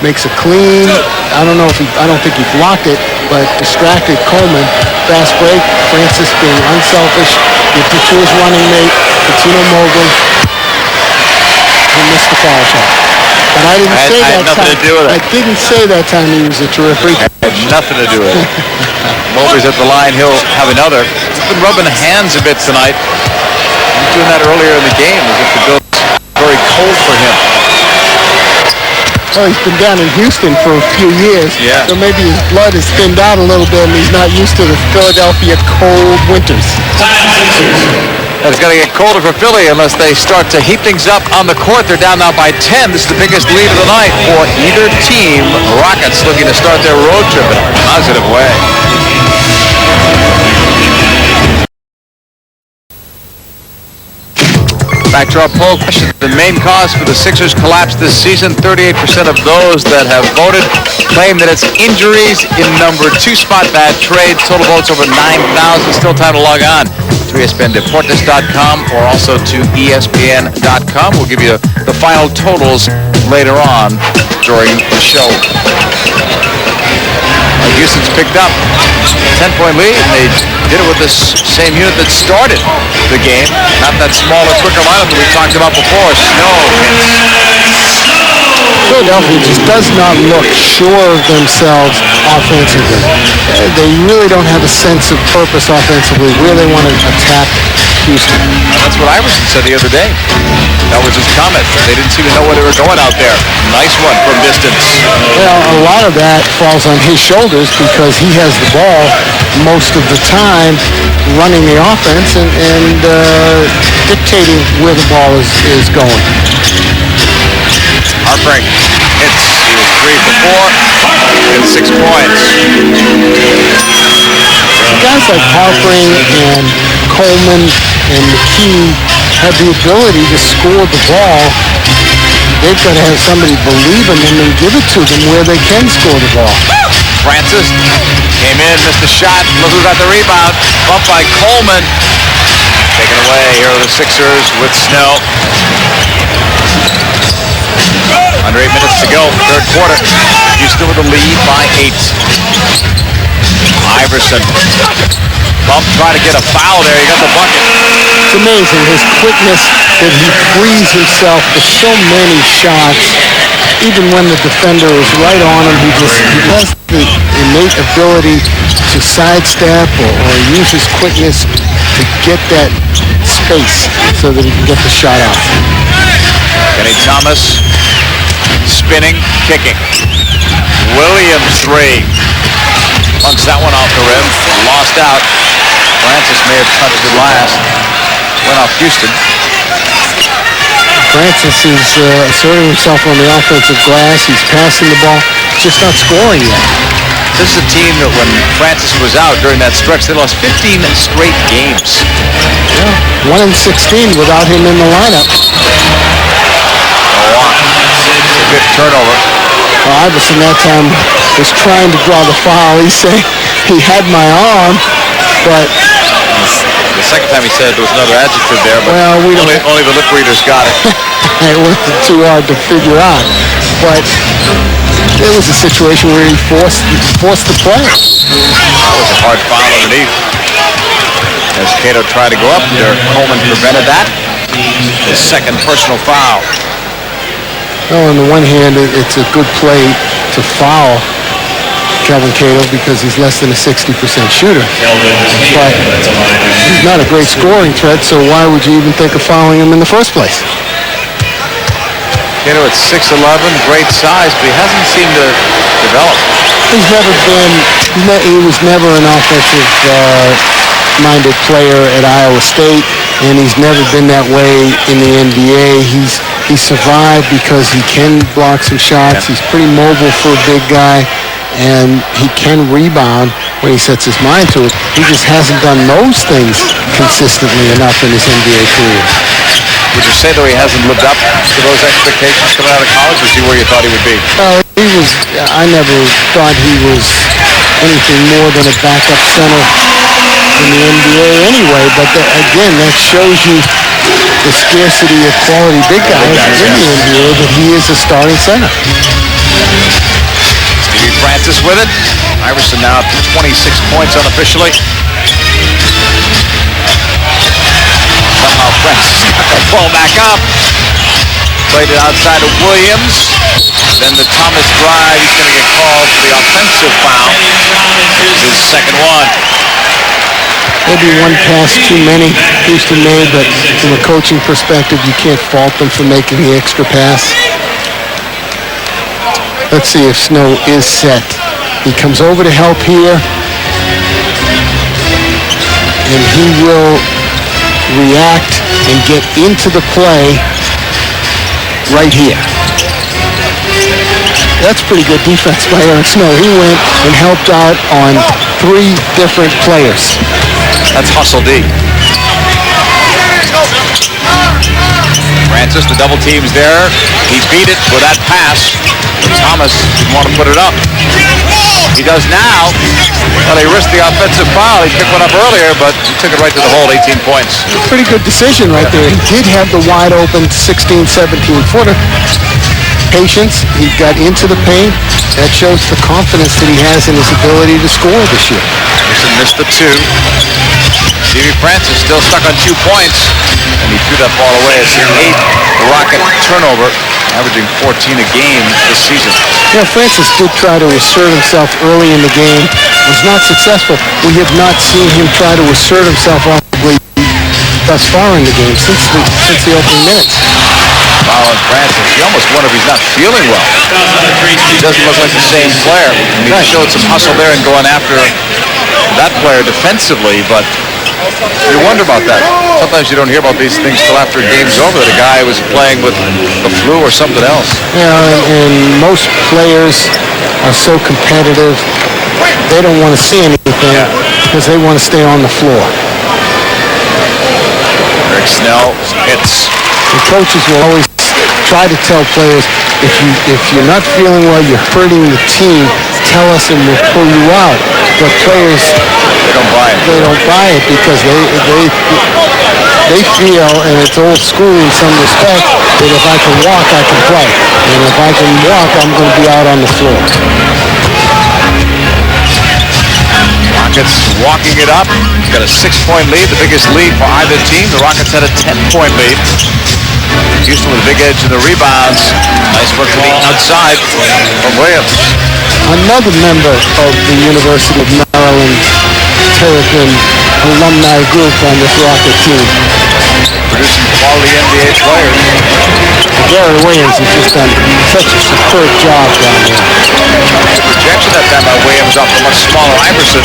makes a clean. I don't think he blocked it, but distracted Coleman. Fast break. Francis being unselfish. Gets it to his running mate, Patino Mobley. He missed the foul shot. But I didn't say that time. To do with it. I didn't say that time he was a terrific. Had nothing to do with it. Mobley's at the line. He'll have another. He's been rubbing hands a bit tonight. He was doing that earlier in the game as if the bill was very cold for him. Well, he's been down in Houston for a few years. Yeah. So maybe his blood has thinned out a little bit and he's not used to the Philadelphia cold winters. It's going to get colder for Philly unless they start to heat things up on the court. They're down now by 10. This is the biggest lead of the night for either team. Rockets looking to start their road trip in a positive way. Back to our poll question. The main cause for the Sixers' collapse this season, 38% of those that have voted claim that it's injuries in number 2 spot. Bad trade. Total votes over 9,000. Still time to log on to ESPNDeportes.com or also to ESPN.com. We'll give you the final totals later on during the show. Houston's picked up 10-point lead, and they did it with the same unit that started the game. Not that smaller, quicker lineup that we talked about before. Snow hits. Philadelphia just does not look sure of themselves offensively. They really don't have a sense of purpose offensively, where they want to attack Houston. That's what Iverson said the other day. That was his comment. They didn't seem to know where they were going out there. Nice one from distance. Well, a lot of that falls on his shoulders because he has the ball most of the time running the offense and dictating where the ball is going. Harpring hits. He was 3 for 4 and 6 points. Guys like Harpring and Coleman and McKee have the ability to score the ball. They've got to have somebody believe in them and give it to them where they can score the ball. Francis came in, missed the shot. Look who got the rebound. Bumped by Coleman. Taken away. Here are the Sixers with Snow. Under 8 minutes to go, third quarter. Houston with the lead by 8. Iverson. Bump, trying to get a foul there. He got the bucket. It's amazing his quickness that he frees himself for so many shots. Even when the defender is right on him, he has the innate ability to sidestep or use his quickness to get that space so that he can get the shot out. Kenny Thomas spinning, kicking. Williams 3. Punks that one off the rim. Lost out. Francis may have touched it last. Went off Houston. Francis is asserting himself on the offensive glass. He's passing the ball, just not scoring yet. This is a team that when Francis was out during that stretch, they lost 15 straight games. Yeah, 1-16 without him in the lineup. Good turnover. Iverson that time was trying to draw the foul. He said he had my arm, but the second time he said there was another adjective there, but well, only the lip readers got it. It wasn't too hard to figure out. But there was a situation where he forced the play. That was a hard foul underneath. As Cato tried to go up there, Coleman prevented that. His second personal foul. Well, on the one hand, it's a good play to foul Kelvin Cato because he's less than a 60% shooter. But he's not a great scoring threat, so why would you even think of fouling him in the first place? Cato at 6'11", great size, but he hasn't seemed to develop. He was never an offensive-minded player at Iowa State, and he's never been that way in the NBA. He survived because he can block some shots. He's pretty mobile for a big guy, and he can rebound when he sets his mind to it. He just hasn't done those things consistently enough in his NBA career. Would you say, though, he hasn't lived up to those expectations coming out of college, or is he where you thought he would be? I never thought he was anything more than a backup center in the NBA anyway, but again, that shows you the scarcity of quality big guys in the NBA, that he is a starting center. Stevie Francis with it. Iverson now up to 26 points unofficially. Somehow Francis got the ball back up. Played it outside of Williams. Then the Thomas drive. He's going to get called for the offensive foul. Here's his second one. Maybe one pass too many Houston made, but from a coaching perspective, you can't fault them for making the extra pass. Let's see if Snow is set. He comes over to help here, and he will react and get into the play right here. That's pretty good defense by Eric Snow. He went and helped out on 3 different players. That's hustle D. Francis, the double team's there. He beat it with that pass. Thomas didn't want to put it up. He does now. Well, he risked the offensive foul. He picked one up earlier, but he took it right to the hole, 18 points. Pretty good decision right there. He did have the wide open 16, 17-footer. Patience. He got into the paint. That shows the confidence that he has in his ability to score this year. Iverson missed the 2. Stevie Francis still stuck on 2 points, and he threw that ball away. It's the 8th Rocket turnover, averaging 14 a game this season. Yeah, Francis did try to assert himself early in the game. Was not successful. We have not seen him try to assert himself offensively thus far in the game since the opening minutes. Foul on Francis. You almost wonder if he's not feeling well. He doesn't look like the same player. I mean, he showed some hustle there and going after that player defensively, but you wonder about that. Sometimes you don't hear about these things till after a game's over, that a guy was playing with the flu or something else. Yeah, and most players are so competitive, they don't want to see anything because they want to stay on the floor. Eric Snell hits. The coaches will always try to tell players, if you're not feeling well, you're hurting the team, tell us and we'll pull you out. But players, they don't buy it. They don't buy it because they feel, and it's old school in some respect, that if I can walk, I can play. And if I can walk, I'm going to be out on the floor. Rockets walking it up. He's got a 6-point lead, the biggest lead for either team. The Rockets had a 10-point lead. Houston with a big edge in the rebounds. Nice work from the outside from Williams. Another member of the University of Maryland Terrapin alumni group on this Rocket team. Producing quality NBA players. Gary Williams has just done such a superb job down there. Projection that time by Williams off the much smaller Iverson.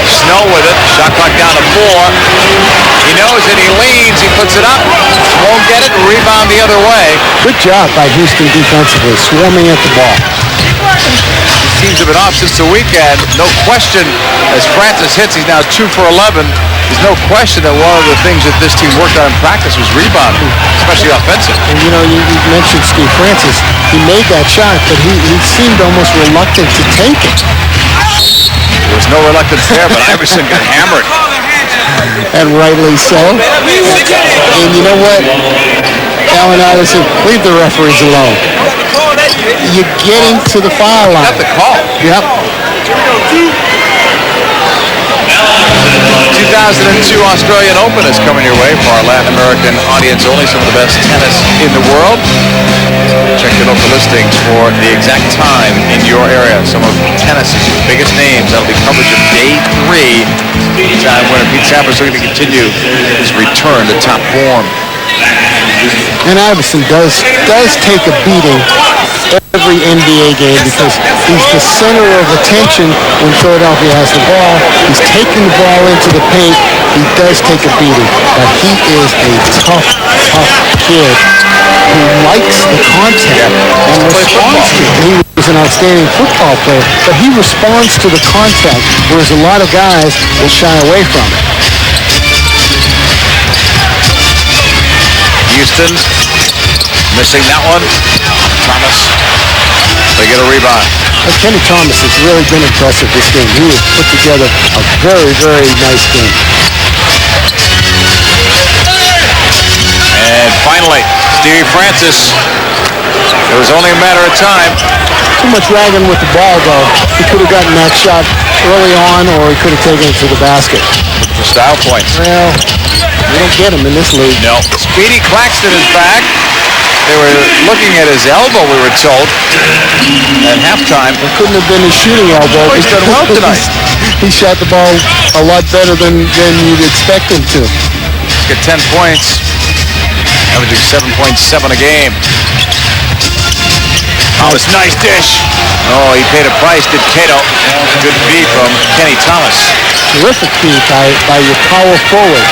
Snow with it. Shot clock down to 4. He knows it. He leans. He puts it up. Won't get it. Rebound the other way. Good job by Houston defensively, swarming at the ball. Teams have been off since the weekend. No question, as Francis hits, he's now 2 for 11. There's no question that one of the things that this team worked on in practice was rebounding, especially offensive. And you mentioned Steve Francis. He made that shot, but he seemed almost reluctant to take it. There was no reluctance there, but Iverson got hammered. And rightly so. And you know what? Allen Iverson, leave the referees alone. You're getting to the foul line. Got the call. Yep. 2002 Australian Open is coming your way for our Latin American audience only. Some of the best tennis in the world. Check your local listings for the exact time in your area. Some of tennis's biggest names. That'll be coverage of day 3. Time winner Pete Sampras looking to continue his return to top form. And Iverson does take a beating every NBA game because he's the center of attention when Philadelphia has the ball. He's taking the ball into the paint. He does take a beating, but he is a tough kid who likes the contact and responds to it. He was an outstanding football player, but he responds to the contact, whereas a lot of guys will shy away from it. Houston missing that one. Thomas, they get a rebound. Kenny Thomas has really been impressive this game. He has put together a very, very nice game. And finally, Stevie Francis. It was only a matter of time. Too much ragging with the ball, though. He could have gotten that shot early on, or he could have taken it to the basket. For style points. Well, we don't get him in this league. No. Speedy Claxton is back. They were looking at his elbow, we were told, at halftime. It couldn't have been his shooting elbow. He's done well tonight. He shot the ball a lot better than you'd expect him to. He's got 10 points, averaging 7.7 a game. Thomas, nice dish. Oh, he paid a price, did Cato. Good feed from Kenny Thomas. Terrific feed by your power forward.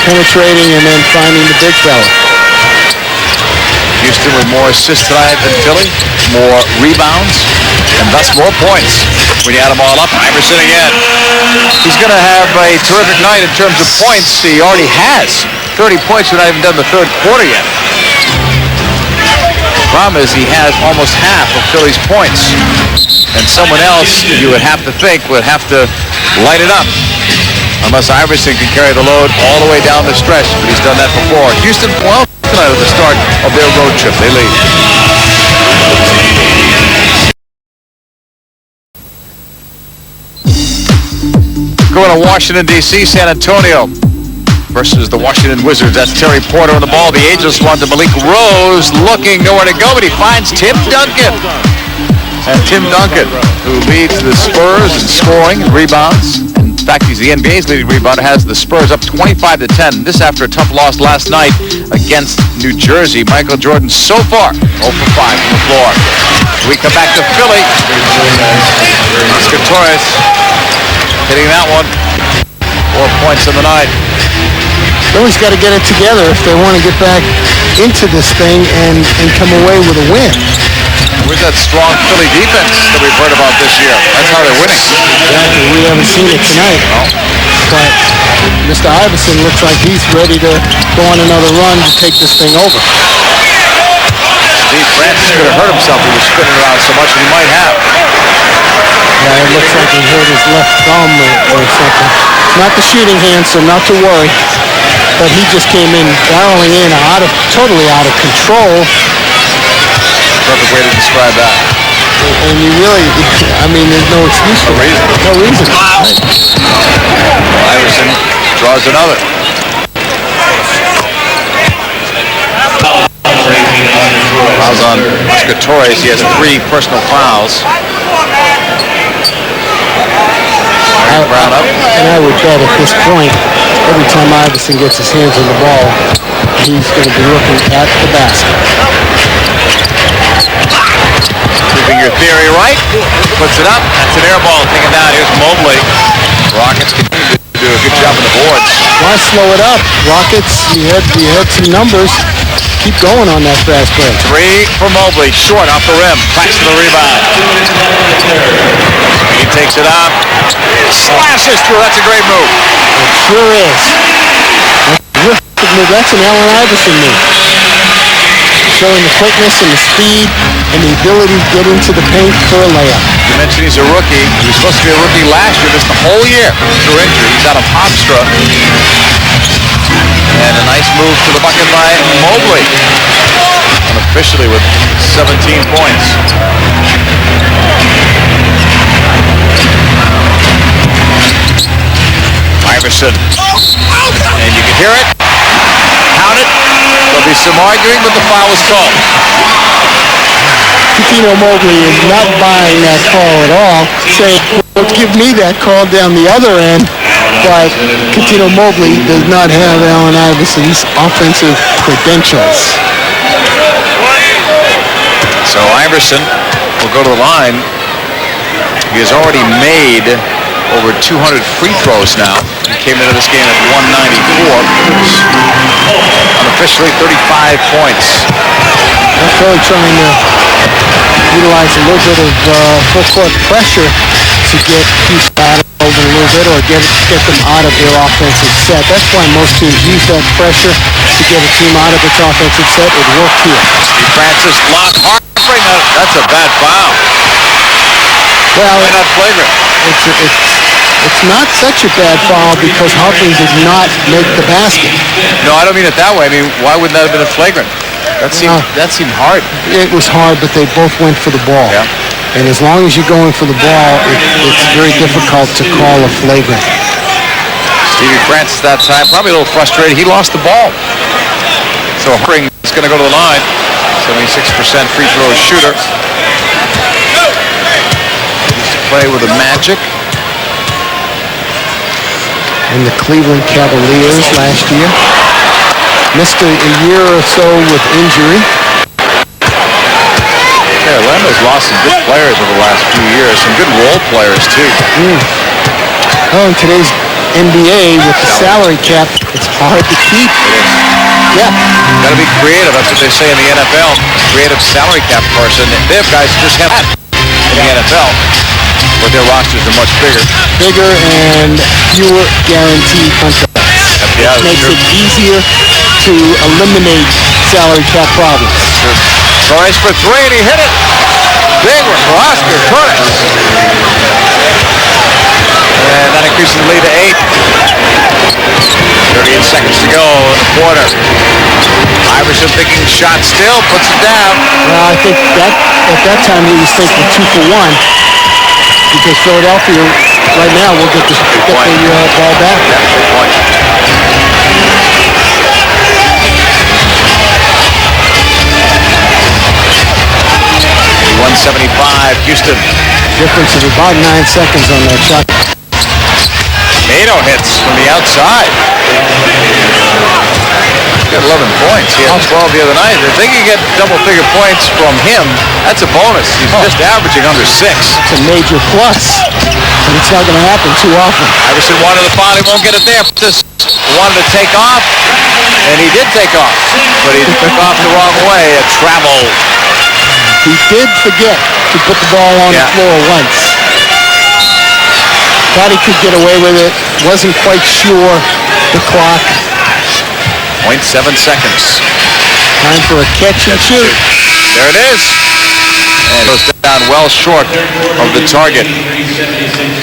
Penetrating and then finding the big fella. Houston with more assists tonight than Philly, more rebounds, and thus more points. When you add them all up, Iverson again. He's going to have a terrific night in terms of points. He already has 30 points. We've not even done the third quarter yet. The problem is he has almost half of Philly's points. And someone else, you would have to think, would have to light it up. Unless Iverson can carry the load all the way down the stretch, but he's done that before. Houston, well, tonight at the start of their road trip. They lead. Going to Washington, D.C., San Antonio versus the Washington Wizards. That's Terry Porter on the ball. The Angels want to Malik Rose looking nowhere to go, but he finds Tim Duncan. And Tim Duncan, who leads the Spurs in scoring and rebounds. In fact, he's the NBA's leading rebounder, has the Spurs up 25-10. This after a tough loss last night against New Jersey. Michael Jordan so far 0 for 5 from the floor. We come back to Philly. Oscar Torres hitting that one. 4 points in the night. Philly's got to get it together if they want to get back into this thing and come away with a win. Where's that strong Philly defense that we've heard about this year? That's how they're winning. Exactly. We haven't seen it tonight. But Mr. Iverson looks like he's ready to go on another run to take this thing over. Steve Francis could have hurt himself. He was spinning around so much, and he might have. Yeah, it looks like he hurt his left thumb or something. Not the shooting hand, so not to worry. But he just came in, barreling in, totally out of control. Perfect way to describe that. And you really, I mean, there's no excuse for it. No reason. Iverson draws another. Fouls on Oscar Torres. He has 3 personal fouls. Brown up. And I would bet at this point, every time Iverson gets his hands on the ball, he's going to be looking at the basket. right. Puts it up. That's an air ball taken down. Here's Mobley. Rockets continue to do a good job on the boards. Why slow it up? Rockets, you had some numbers. Keep going on that fast break. 3 for Mobley. Short off the rim. Cracks to the rebound. He takes it up. Slashes through. That's a great move. It sure is. That's an Allen Iverson move. Showing the quickness and the speed and the ability to get into the paint for a layup. You mentioned he's a rookie. He was supposed to be a rookie last year, just the whole year. Through injury. He's out of Hofstra. And a nice move to the bucket by Mobley. Unofficially with 17 points. Iverson. And you can hear it. Count it. There'll be some arguing, but the foul was called. Cuttino Mobley is not buying that call at all. Say, well, give me that call down the other end. But Cuttino Mobley does not have Allen Iverson's offensive credentials. So Iverson will go to the line. He has already made over 200 free throws now. He came into this game at 194. Unofficially 35 points. They're really trying to utilize a little bit of full court pressure to get Houston out of a little bit or get them out of their offensive set. That's why most teams use that pressure to get a team out of its offensive set. It worked here. Steve Francis blocked hard. That's a bad foul. Well, why not flagrant? It's not such a bad foul because Huffing did not make the basket. No, I don't mean it that way. I mean, why wouldn't that have been a flagrant? That seemed hard. It was hard, but they both went for the ball. Yeah. And as long as you're going for the ball, it's very difficult to call a flagrant. Stevie Francis that time, probably a little frustrated. He lost the ball. So Huffing is going to go to the line. 76% free throw shooter. Used to play with the Magic. And the Cleveland Cavaliers last year. Missed a year or so with injury. Yeah, Orlando's lost some good players over the last few years. Some good role players, too. Oh, in today's NBA, with the salary cap, it's hard to keep. Yeah. Got to be creative. That's what they say in the NFL. Creative salary cap person. They have guys who just have that in the NFL, but their rosters are much bigger. Bigger and fewer guaranteed contracts. Yeah, which makes it easier to eliminate salary cap problems. Torres for 3, and he hit it. Big one for Oscar Torres. And that increases the lead to 8. 38 seconds to go in the quarter. Iverson thinking shot still, puts it down. Well, I think that at that time he was thinking 2 for 1 because Philadelphia right now will get the ball back. Yeah, good point. 175, Houston. Difference of about 9 seconds on that shot. Nato hits from the outside. He got 11 points. He had 12 the other night. If they can get double-figure points from him, that's a bonus. He's just averaging under 6. It's a major plus, but it's not going to happen too often. Iverson wanted the foul. He won't get it there. Just wanted to take off, and he did take off, but he took off the wrong way. A travel. He did forget to put the ball on the floor once. Thought he could get away with it. Wasn't quite sure the clock. 0.7 seconds. Time for a catch and shoot. There it is. And goes down well short of the target.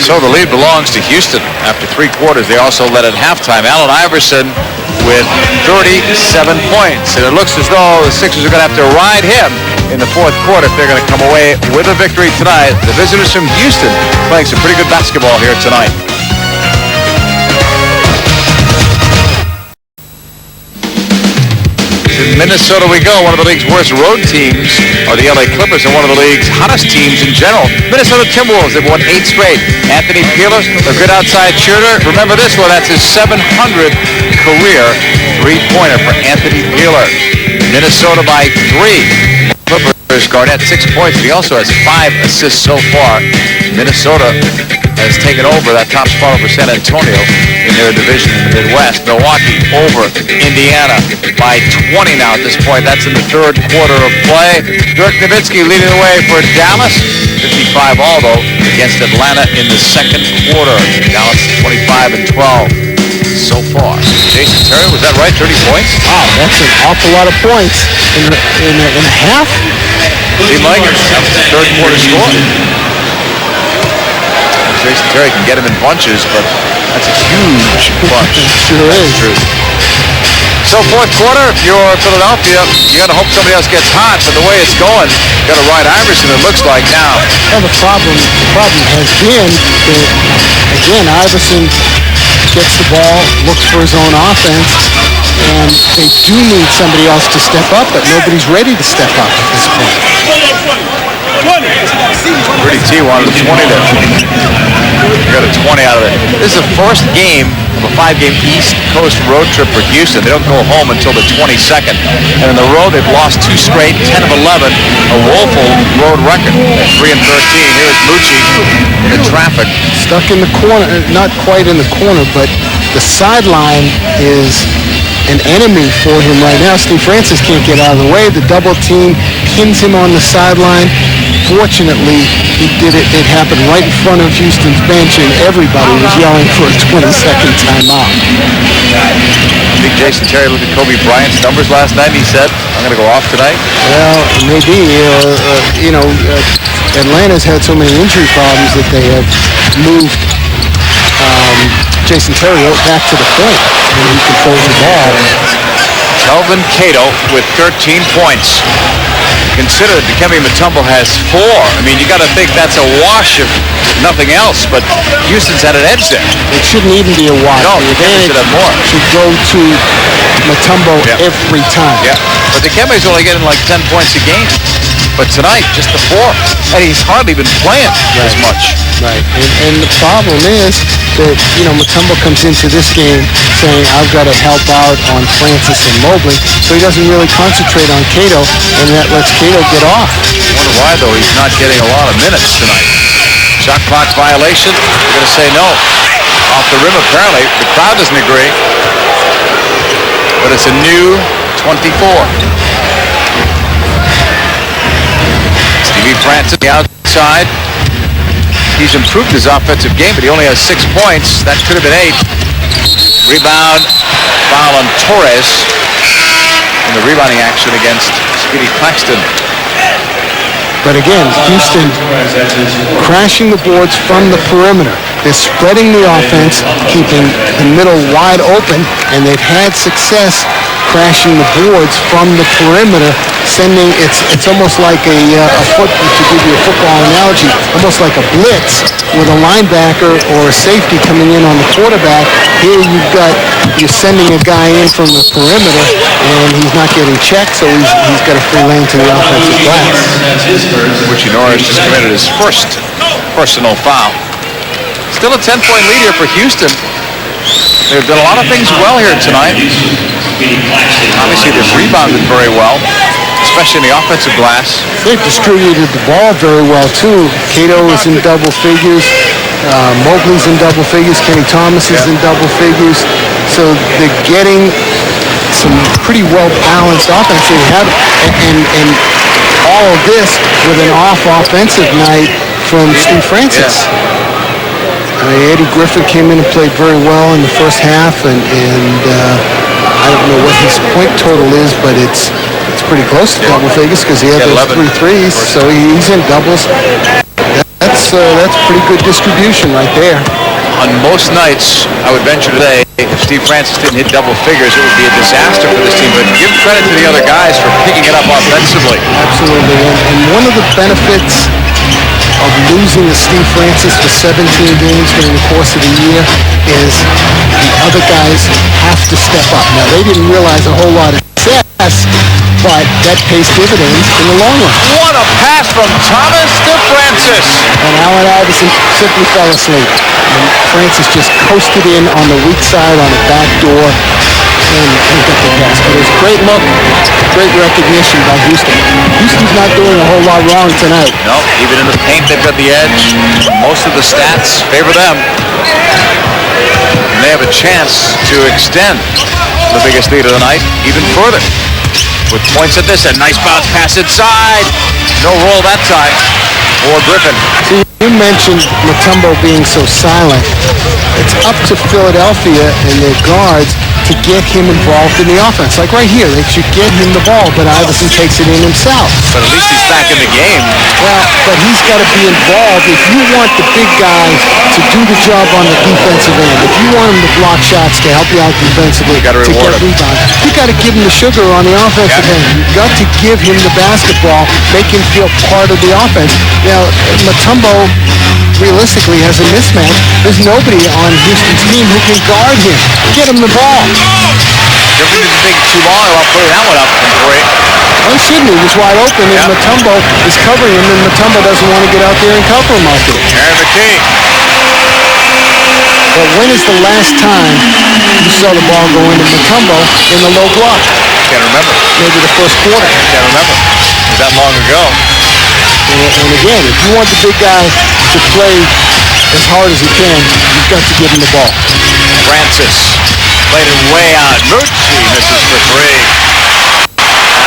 So the lead belongs to Houston after 3 quarters. They also led at halftime. Allen Iverson with 37 points. And it looks as though the Sixers are going to have to ride him in the 4th quarter if they're going to come away with a victory tonight. The visitors from Houston playing some pretty good basketball here tonight. In Minnesota we go. One of the league's worst road teams are the LA Clippers, and one of the league's hottest teams in general. Minnesota Timberwolves have won 8 straight. Anthony Peeler, a good outside shooter. Remember this one, that's his 700th career three-pointer for Anthony Peeler. Minnesota by 3. Clippers. Garnett 6 points, but he also has 5 assists so far. Minnesota has taken over that top spot over San Antonio in their division in the Midwest. Milwaukee over Indiana by 20 now at this point. That's in the third quarter of play. Dirk Nowitzki leading the way for Dallas. 55 all, though, against Atlanta in the second quarter. Dallas 25-12 so far. Jason Terry, was that right? 30 points? Wow, that's an awful lot of points in a half. Seemed like it. That was the third quarter score. Jason Terry can get him in bunches, but that's a huge bunch. Sure is. True. So fourth quarter, if you're Philadelphia, you got to hope somebody else gets hot. But the way it's going, you got to ride Iverson, it looks like now. Well, the problem has been that, again, Iverson gets the ball, looks for his own offense, and they do need somebody else to step up, but nobody's ready to step up at this point. Rudy T wanted a 20 there. He got a 20 out of it. This is the first game of a 5-game East Coast road trip for Houston. They don't go home until the 22nd. And in the road, they've lost 2 straight, 10 of 11, a woeful road record. 3-13. Here's Lucci in the traffic. Stuck in the corner, not quite in the corner, but the sideline is an enemy for him right now. Steve Francis can't get out of the way. The double team pins him on the sideline. Fortunately, he did it. It happened right in front of Houston's bench, and everybody was yelling for a 20-second timeout. I think Jason Terry looked at Kobe Bryant's numbers last night, and he said, I'm going to go off tonight. Well, maybe. Atlanta's had so many injury problems that they have moved Jason Terry back to the point when he controls the ball. Kelvin Cato with 13 points. Consider that Dikembe Mutombo has 4. I mean, you got to think that's a wash if nothing else, but Houston's had an edge there. It shouldn't even be a wash. No, the Dikembe should have more. Should go to Mutombo every time. Yeah, but Dikembe's only getting like 10 points a game. But tonight, just the 4. And he's hardly been playing as much. Right. And the problem is that, Mutombo comes into this game saying, I've got to help out on Francis and Mobley, so he doesn't really concentrate on Cato, and that lets Cato get off. I wonder why, though, he's not getting a lot of minutes tonight. Shot clock violation. We're going to say no. Off the rim, apparently. The crowd doesn't agree. But it's a new 24. Stevie Francis on the outside. He's improved his offensive game, but he only has 6 points. That could have been 8. Rebound, foul on Torres in the rebounding action against Speedy Claxton. But again, Houston crashing the boards from the perimeter. They're spreading the offense, keeping the middle wide open, and they've had success crashing the boards from the perimeter, sending it's almost like to give you a football analogy, almost like a blitz with a linebacker or a safety coming in on the quarterback. Here you're sending a guy in from the perimeter, and he's not getting checked, so he's got a free lane to the offensive glass. Richie Norris just committed his first personal foul. Still a 10-point lead here for Houston. They've done a lot of things well here tonight. Obviously, they've rebounded very well, especially in the offensive glass. They've distributed the ball very well, too. Cato is in double figures. Mobley's in double figures. Kenny Thomas is in double figures. So they're getting some pretty well-balanced offense. They have, and all of this with an offensive night from Steve Francis. Eddie Griffin came in and played very well in the first half, and I don't know what his point total is, but it's pretty close to double figures because he had those 3 threes, so he's in doubles. That's pretty good distribution right there. On most nights, I would venture today, if Steve Francis didn't hit double figures, it would be a disaster for this team. But give credit to the other guys for picking it up offensively. Absolutely, and one of the benefits of losing to Steve Francis for 17 games during the course of the year is the other guys have to step up. Now, they didn't realize a whole lot of success, but that pays dividends in the long run. What a pass from Thomas to Francis. And Allen Iverson simply fell asleep. And Francis just coasted in on the weak side on the back door and got the pass. But it was a great look, great recognition by Houston. Houston Houston's not doing a whole lot wrong tonight. No, even in the paint, they've got the edge. Most of the stats favor them. And they have a chance to extend the biggest lead of the night even further. With points at this, a nice bounce pass inside. No roll that time for Griffin. See, you mentioned Mutombo being so silent. It's up to Philadelphia and their guards to get him involved in the offense. Like right here, they should get him the ball, but Iverson takes it in himself. But at least he's back in the game. Well, but he's got to be involved. If you want the big guys to do the job on the defensive end, if you want them to block shots to help you out defensively, to get reward him. rebounds, you got to give him the sugar on the offensive end. You've got to give him the basketball, make him feel part of the offense. Now, Mutombo realistically has a mismatch. There's nobody on Houston's team who can guard him. Get him the ball. Griffin didn't think too long about putting that one up from three. Why shouldn't he? He was wide open, and Mutombo is covering him, and Mutombo doesn't want to get out there and cover him out there. Aaron McKee. But when is the last time you saw the ball go into Mutombo in the low block? Can't remember. Maybe the first quarter. Can't remember. It was that long ago. And again, if you want the big guy to play as hard as he can, you've got to give him the ball. Francis played it way out. Mucci misses for three.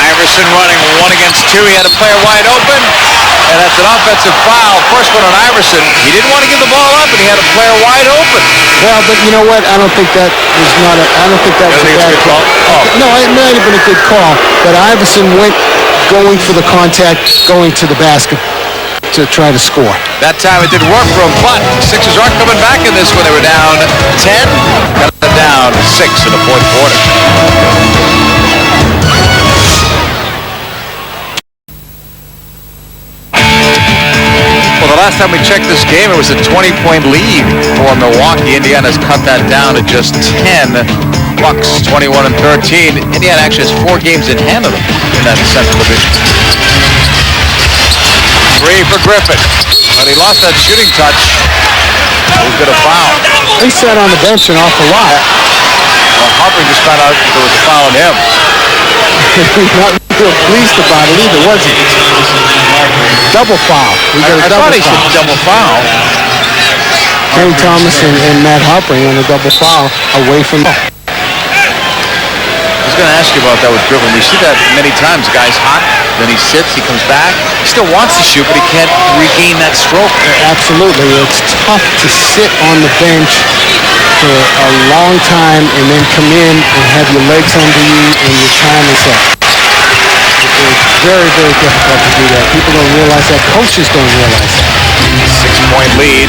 Iverson running 1 against 2. He had a player wide open, and that's an offensive foul. First one on Iverson. He didn't want to give the ball up, and he had a player wide open. Well, but you know what? I don't think that was not a. I don't think that was a bad call. Oh. No, it might have been a good call, but Iverson went going for the contact, going to the basket to try to score. That time it didn't work for him, but Sixers aren't coming back in this one. They were down 10, got it down 6 in the fourth quarter. Well, the last time we checked this game, it was a 20-point lead for Milwaukee. Indiana's cut that down to just 10. Bucks 21 and 13. Indiana actually has 4 games in hand of them in that Central Division. 3 for Griffin, but he lost that shooting touch. He's got a foul. He sat on the bench an awful lot. Well, Harper just found out there was a foul on him. He's not real pleased about it either, was he? Double foul. I thought he said double foul. Kenny Thomas and Matt Harper on a double foul away from. I was going to ask you about that with Griffin. We see that many times. The guy's hot, then he sits, he comes back. He still wants to shoot, but he can't regain that stroke. Absolutely. It's tough to sit on the bench for a long time and then come in and have your legs under you and your time is up. It's very, very difficult to do that. People don't realize that. Coaches don't realize that. 6-point lead.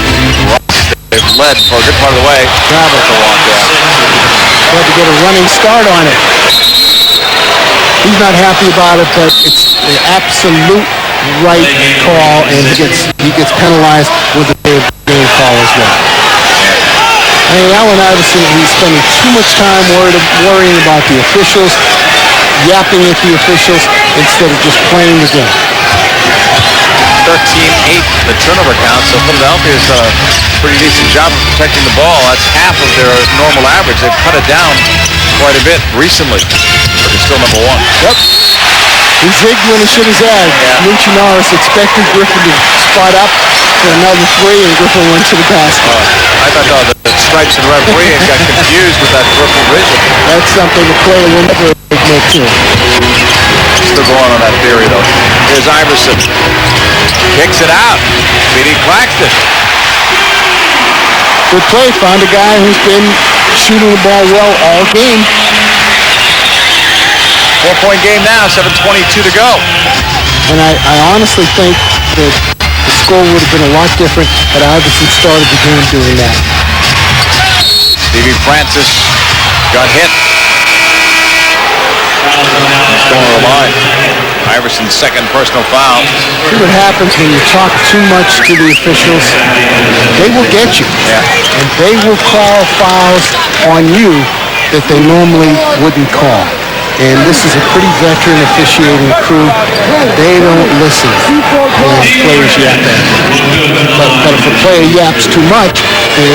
They've led for a good part of the way. Travel to walk down. Had to get a running start on it. He's not happy about it, but it's the absolute right call, and he gets penalized with a game call as well. I mean, Allen Iverson, he's spending too much time worrying about the officials, yapping at the officials, instead of just playing the game. 13-8 the turnover count, so Philadelphia's done a pretty decent job of protecting the ball. That's half of their normal average. They've cut it down quite a bit recently, but they're still number 1. Yep. He zigged when he should have zagged. Luchi Norris expected Griffin to spot up for another 3, and Griffin went to the basket. I thought the stripes and referee and got confused with that peripheral vision. That's something the player will never admit to. Still going on that theory, though. Here's Iverson. Kicks it out. Beating Claxton. Good play. Found a guy who's been shooting the ball well all game. 4-point game now. 7:22 to go. And I honestly think that the score would have been a lot different had Iverson started the game doing that. Stevie Francis got hit. He's going to the line. Iverson's second personal foul. See what happens when you talk too much to the officials. They will get you. Yeah. And they will call fouls on you that they normally wouldn't call. And this is a pretty veteran officiating crew. They don't listen when players yap at them. But if a player yaps too much, they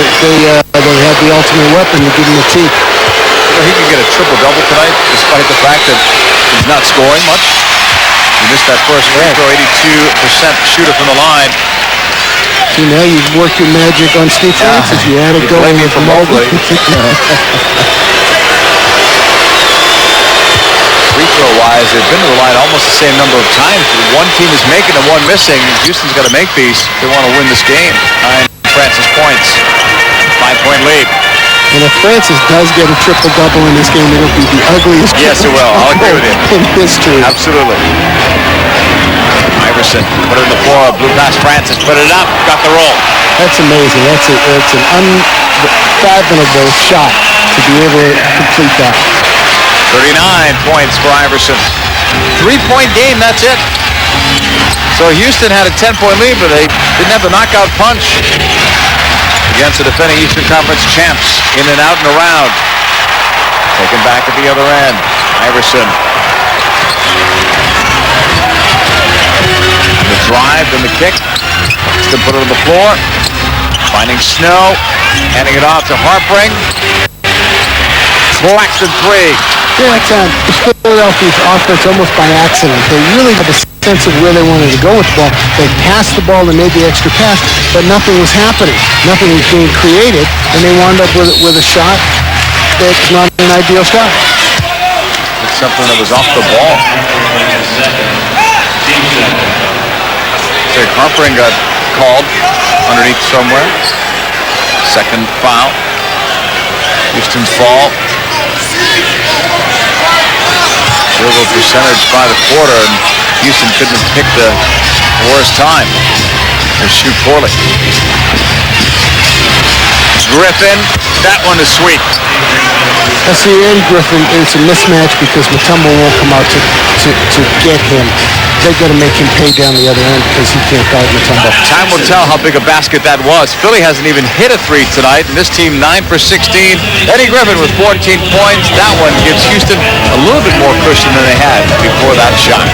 have the ultimate weapon to give him a tee. He could get a triple-double tonight, despite the fact that he's not scoring much. He missed that first free throw, 82% shooter from the line. See, now you've worked your magic on Steve Francis. You had it going with Mobley. Free throw-wise, they've been to the line almost the same number of times. One team is making and one missing. Houston's got to make these if they want to win this game. 9 Francis points. 5-point lead. And if Francis does get a triple-double in this game, it'll be the ugliest Yes, it will. I'll agree with you. in history. Absolutely. Iverson put it on the floor. Blew past Francis. Put it up. Got the roll. That's amazing. It's an unfathomable shot to be able to complete that. 39 points for Iverson. 3-point game, that's it. So Houston had a 10-point lead, but they didn't have the knockout punch against the defending Eastern Conference champs. In and out and around. Taken back at the other end. Iverson. The drive and the kick. Then put it on the floor. Finding Snow. Handing it off to Harpring. Claxton 3. Yeah, it's Philadelphia's offense almost by accident. They really had a sense of where they wanted to go with the ball. They passed the ball and made the extra pass, but nothing was happening. Nothing was being created, and they wound up with a shot that's not an ideal shot. It's something that was off the ball. So Harpering got called underneath somewhere. Second foul. Houston's ball. Field goal percentage by the quarter, and Houston couldn't have picked the worst time to shoot poorly. Griffin, that one is sweet. I see Eddie Griffin, it's a mismatch because Mutombo won't come out to get him. They've got to make him pay down the other end because he can't guard Mutombo. Time will tell how big a basket that was. Philly hasn't even hit a three tonight, and this team 9 for 16. Eddie Griffin with 14 points. That one gives Houston a little bit more cushion than they had before that shot.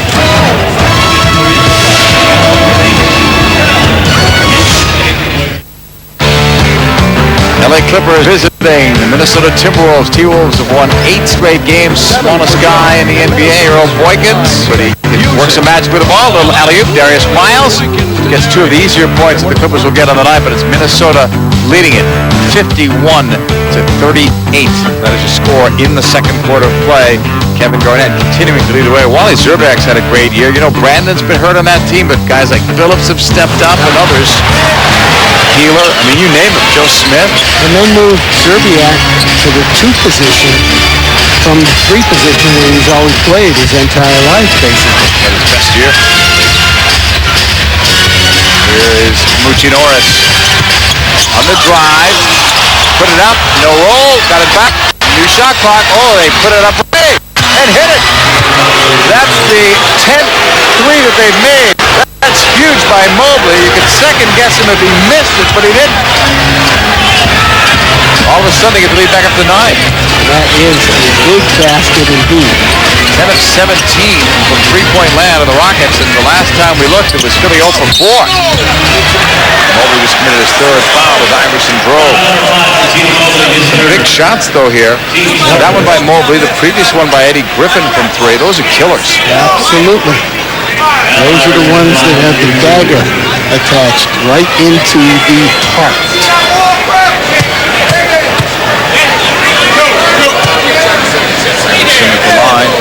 LA Clippers visiting the Minnesota Timberwolves. T-Wolves have won 8 straight games. Smallest guy in the NBA, Earl Boykins, but he works a magic with the ball. A little alley-oop. Darius Miles gets 2 of the easier points that the Clippers will get on the night, but it's Minnesota leading it 51-38. That is your score in the second quarter of play. Kevin Garnett continuing to lead the way. Wally Zerbiak's had a great year. You know, Brandon's been hurt on that team, but guys like Phillips have stepped up and others. Healer, I mean, you name it, Joe Smith. And they moved Zerbiak to the 2 position from the 3 position where he's always played his entire life, basically. Had his best year. Here is Moochie Norris on the drive. Put it up, no roll, got it back. New shot clock. Oh, they put it up and hit it. That's the 10th 3 that they've made. That's huge by Mobley. You could second guess him if he missed it, but he didn't. All of a sudden, they get the lead back up to 9. That is a big basket indeed. 10 of 17 from three-point land of the Rockets, and the last time we looked, it was Philly 0 for 4. Mobley just committed his 3rd foul as Iverson drove. Some big shots, though, here. That one by Mobley, the previous one by Eddie Griffin from 3. Those are killers. Absolutely. Those are the ones that have the dagger attached right into the heart. The line.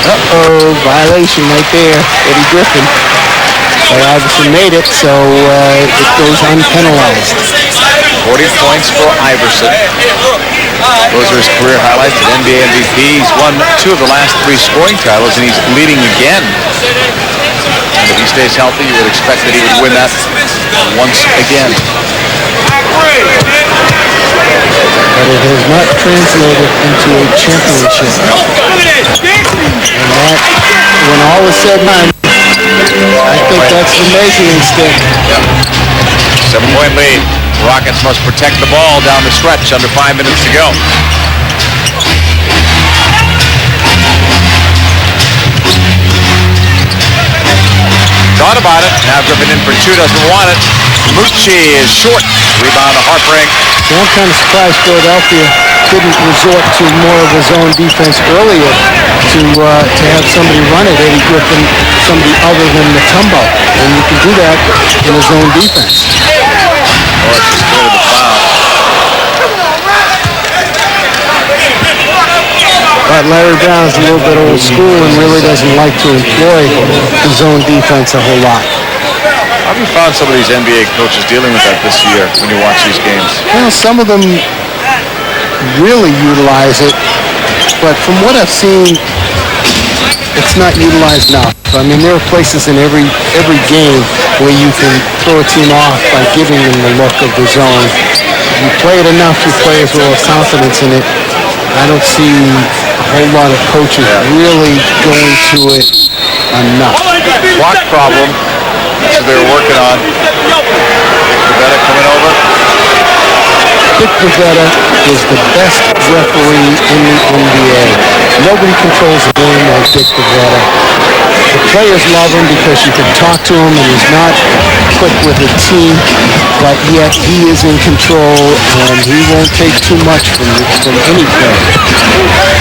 Uh-oh, violation right there, Eddie Griffin. But Iverson made it, so it goes unpenalized. 40 points for Iverson. Those are his career highlights at NBA MVP. He's won 2 of the last 3 scoring titles, and he's leading again. And if he stays healthy, you would expect that he would win that once again. But it has not translated into a championship. And that, when all is said and done, I think that's the measuring stick. Yep. 7-point lead. The Rockets must protect the ball down the stretch. Under 5 minutes to go. Thought about it. Now Griffin in for 2, doesn't want it. Moochie is short. Rebound to Harpring. So I'm kind of surprised Philadelphia didn't resort to more of his own defense earlier to have somebody run it. Eddie Griffin somebody other than Mutombo. And you can do that in a zone defense. Norris is clear to the foul. But Larry Brown's a little bit old school and really doesn't like to employ the zone defense a whole lot. How have you found some of these NBA coaches dealing with that this year when you watch these games? Well, some of them really utilize it, but from what I've seen, it's not utilized enough. I mean, there are places in every game where you can throw a team off by giving them the look of the zone. If you play it enough, your players will have confidence in it. I don't see a whole lot of coaches really going to it enough. Clock problem. That's what they were working on. Pavetta coming over. Dick Pavetta is the best referee in the NBA. Nobody controls the game like Dick Pavetta. The players love him because you can talk to him and he's not quick with the team, but yet he is in control and he won't take too much from any player.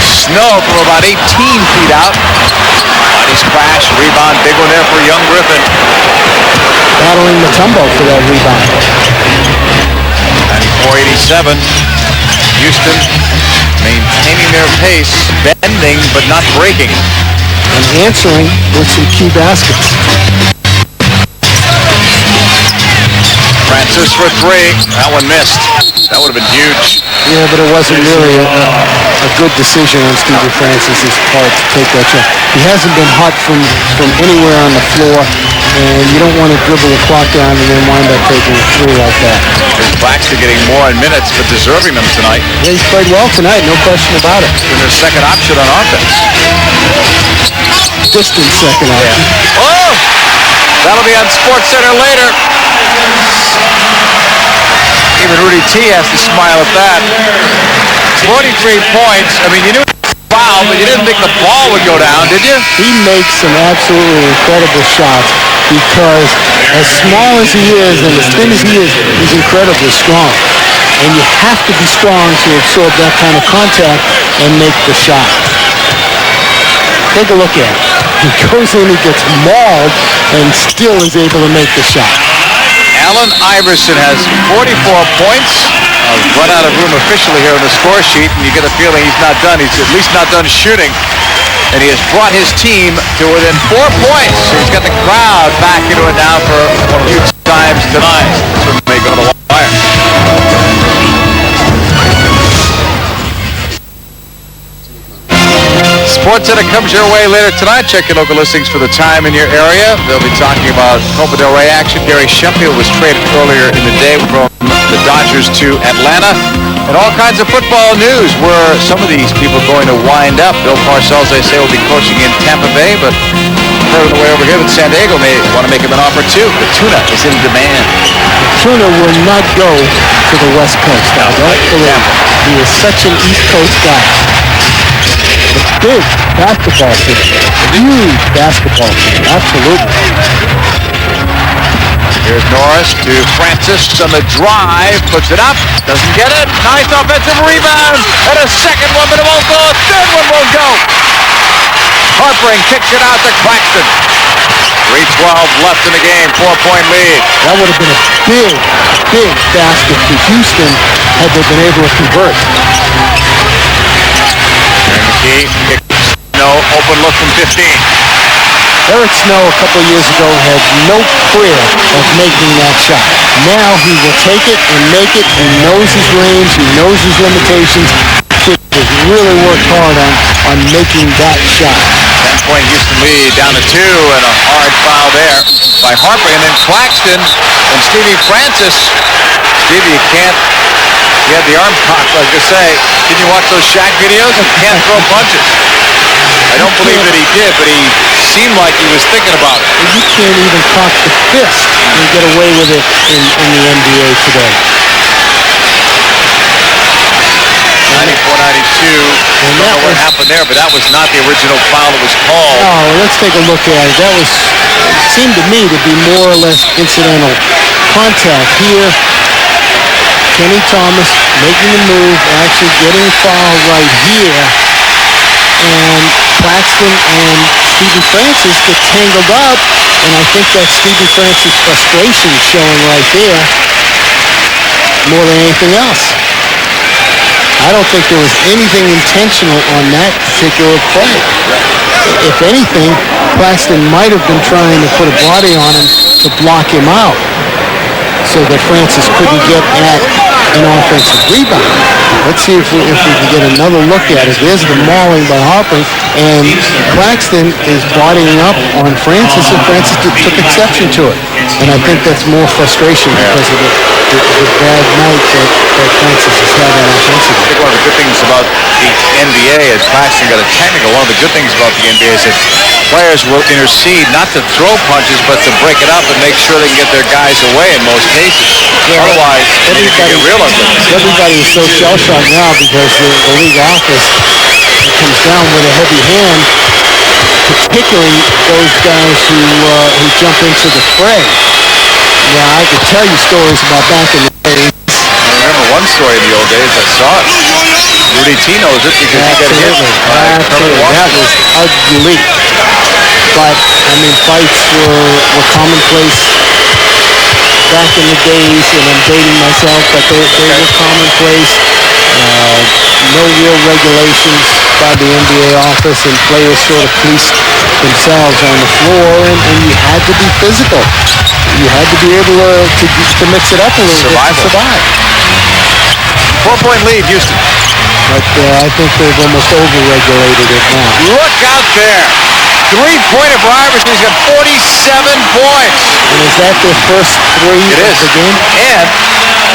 Snow from about 18 feet out. Bodies crash, rebound, big one there for young Griffin. Battling Mutombo for that rebound. 94-87. Houston maintaining their pace, bending but not breaking. And answering with some key baskets. Francis for three. That one missed. That would have been huge. Yeah, but it wasn't really a good decision on Stephen Francis's part to take that shot. He hasn't been hot from anywhere on the floor, and you don't want to dribble the clock down and then wind up taking a three like that. Claxton getting more in minutes, but deserving them tonight. Yeah, he's played well tonight, no question about it. And their second option on offense. Distant second option. Oh! That'll be on SportsCenter later. Even Rudy T has to smile at that. 43 points. I mean, you knew it was a foul, but you didn't think the ball would go down, did you? He makes some absolutely incredible shots because as small as he is and as thin as he is, he's incredibly strong. And you have to be strong to absorb that kind of contact and make the shot. Take a look at it. He goes in, he gets mauled, and still is able to make the shot. Allen Iverson has 44 points. Run out of room officially here on the score sheet, and you get a feeling he's not done. He's at least not done shooting. And he has brought his team to within 4 points. So he's got the crowd back into it now for a few times tonight. So it may go to the wire. SportsCenter comes your way later tonight. Check your local listings for the time in your area. They'll be talking about Copa del Rey action. Gary Sheffield was traded earlier in the day from the Dodgers to Atlanta. And all kinds of football news. Where some of these people going to wind up. Bill Parcells, they say, will be coaching in Tampa Bay, but heard on the way over here that San Diego may want to make him an offer too. The tuna is in demand. Tuna will not go to the West Coast. Now, don't believe it. He is such an East Coast guy. A big basketball team. Huge basketball team. Absolutely. Here's Norris to Francis on the drive. Puts it up. Doesn't get it. Nice offensive rebound. And a second one, but it won't go. A third one won't go. Harpering kicks it out to Claxton. 3:12 left in the game. 4-point lead. That would have been a big, big basket for Houston had they been able to convert. McKee kicks no open look from 15. Eric Snow a couple of years ago had no prayer of making that shot. Now he will take it and make it. He knows his range. He knows his limitations. He has really worked hard on making that shot. 10-point Houston lead down to 2, and a hard foul there by Harper. And then Claxton and Stevie Francis. Stevie, you can't. He had the arm cocked, like I say. Didn't you watch those Shaq videos? He can't throw punches. I don't believe that he did, but he seemed like he was thinking about it. You can't even cock the fist and get away with it in the NBA today. 94-92. I don't know what happened there, but that was not the original foul that was called. Oh, let's take a look at it. That seemed to me to be more or less incidental contact here. Kenny Thomas making the move, actually getting fouled right here. And Claxton and Stephen Francis get tangled up, and I think that's Stephen Francis' frustration showing right there more than anything else. I don't think there was anything intentional on that particular play. If anything, Claxton might have been trying to put a body on him to block him out so that Francis couldn't get at an offensive rebound. Let's see if we can get another look at it. There's the mauling by Harper, and Claxton is bodying up on Francis, and Francis took exception to it. And I think that's more frustration because of the bad night that Francis is having offensively. I think one of the good things about the NBA is Claxton got a technical. One of the good things about the NBA is that players will intercede not to throw punches, but to break it up and make sure they can get their guys away in most cases. Yeah, otherwise, it can get real ugly. Everybody is so shell-shocked now because the league office comes down with a heavy hand, particularly those guys who jump into the fray. Yeah, I could tell you stories about back in the days. I remember one story in the old days. I saw it. Rudy T knows it because he got hit. Absolutely. That was ugly. But, I mean, fights were commonplace back in the days, and I'm dating myself, but they were commonplace. No real regulations by the NBA office, and players sort of policed themselves on the floor, and you had to be physical. You had to be able to mix it up a little bit to survive. 4-point lead, Houston. But I think they've almost over-regulated it now. Look out there. Three-pointer for Iverson. He's got 47 points. And is that their first three of the game? And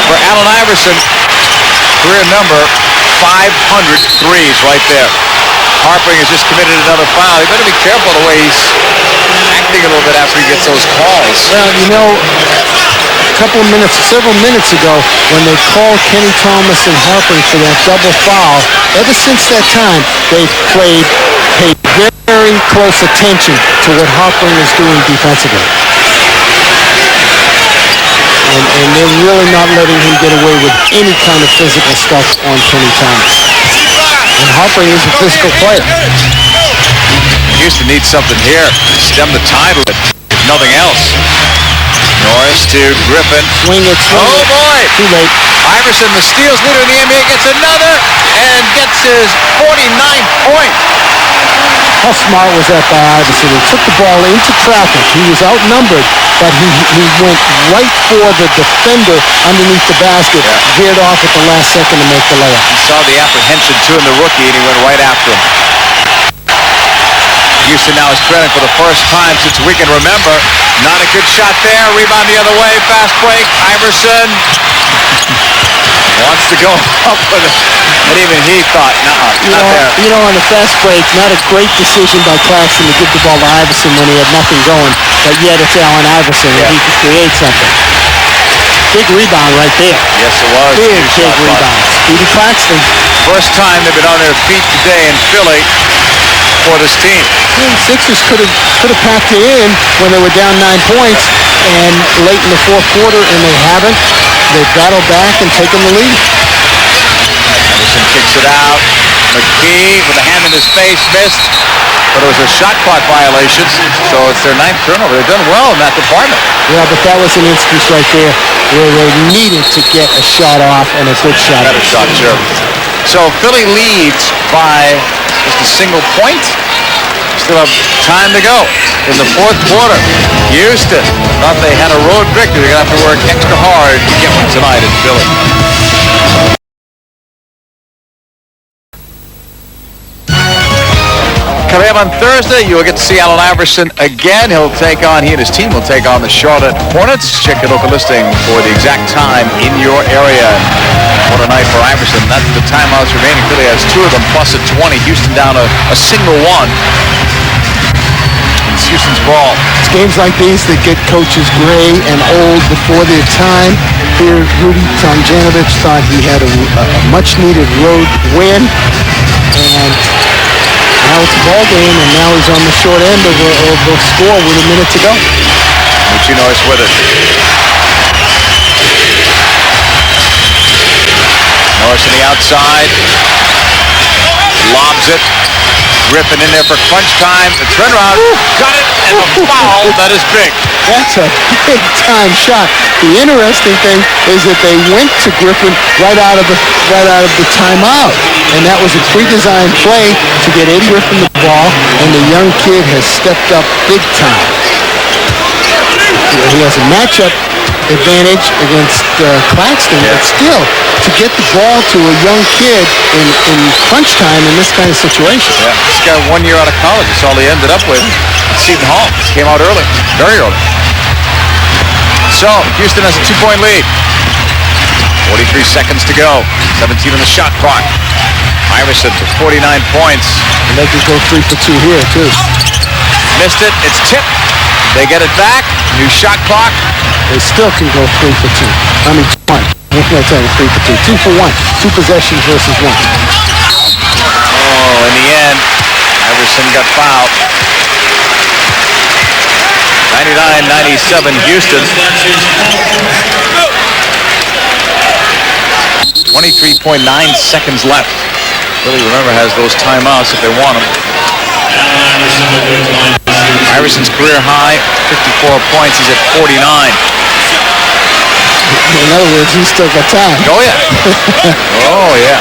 for Allen Iverson, career number 500 threes right there. Harper has just committed another foul. He better be careful the way he's acting a little bit after he gets those calls. Well, you know, several minutes ago, when they called Kenny Thomas and Harper for that double foul, ever since that time, they've paid very close attention to what Harper is doing defensively. And they're really not letting him get away with any kind of physical stuff on Kenny Thomas. And Harper is a physical player. Houston needs something here to stem the tide with it, if nothing else. Norris to Griffin. Swing it. Oh, boy. Too late. Iverson, the steals leader in the NBA, gets another and gets his 49th point. How smart was that by Iverson? He took the ball into traffic. He was outnumbered, but he went right for the defender underneath the basket, veered off at the last second to make the layup. He saw the apprehension, too, in the rookie, and he went right after him. Houston now is trailing for the first time since we can remember. Not a good shot there. Rebound the other way. Fast break. Iverson wants to go up with it. And even he thought, not there. You know, on the fast break, not a great decision by Claxton to give the ball to Iverson when he had nothing going. But yet it's Allen Iverson, and he can create something. Big rebound right there. Yes, it was. Big rebound. Speedy Claxton. First time they've been on their feet today in Philly for this team. The Sixers could have packed it in when they were down 9 points and late in the fourth quarter, and they haven't. They've battled back and taken the lead. Iverson kicks it out. McKee with a hand in his face, missed. But it was a shot clock violation, so it's their 9th turnover. They've done well in that department. Yeah, but that was an instance right there where they needed to get a shot off, and a good shot. Better shot, sure. So Philly leads by just a single point. Still have time to go in the fourth quarter. Houston thought they had a road victory. They're going to have to work extra hard to get one tonight in Philly. Coming up on Thursday, you will get to see Allen Iverson again. He and his team will take on the Charlotte Hornets. Check your local listing for the exact time in your area. What a night for Iverson. That's the timeouts remaining. Philly has 2 of them, plus a 20. Houston down a single one. It's Houston's ball. It's games like these that get coaches gray and old before their time. Here, Rudy Tomjanovich thought he had a much-needed road win. And now it's a ball game, and now he's on the short end of a score with a minute to go. Norris with it. Norris on the outside. Lobs it. Griffin in there for crunch time. The turnaround, got it, and the foul. That is big. That's a big-time shot. The interesting thing is that they went to Griffin right out of the timeout, and that was a pre-designed play to get Eddie Griffin the ball, and the young kid has stepped up big time. He has a matchup advantage against Claxton, but still, to get the ball to a young kid in crunch time in this kind of situation. Yeah, this guy 1 year out of college. That's all he ended up with. Seton Hall came out early, very early. So, Houston has a 2-point lead. 43 seconds to go. 17 on the shot clock. Iverson with 49 points. And they could go 3 for 2 here, too. Missed it. It's tipped. They get it back. New shot clock. They still can go 3 for 2. I mean, 1. I'm going to tell you 3 for 2. 2 for 1. 2 possessions versus 1. Oh, in the end, Iverson got fouled. 99-97 Houston. 23.9 seconds left. Really, remember, has those timeouts if they want them. Iverson's career high, 54 points. He's at 49. In other words, he's still got time. Oh, yeah. Oh, yeah.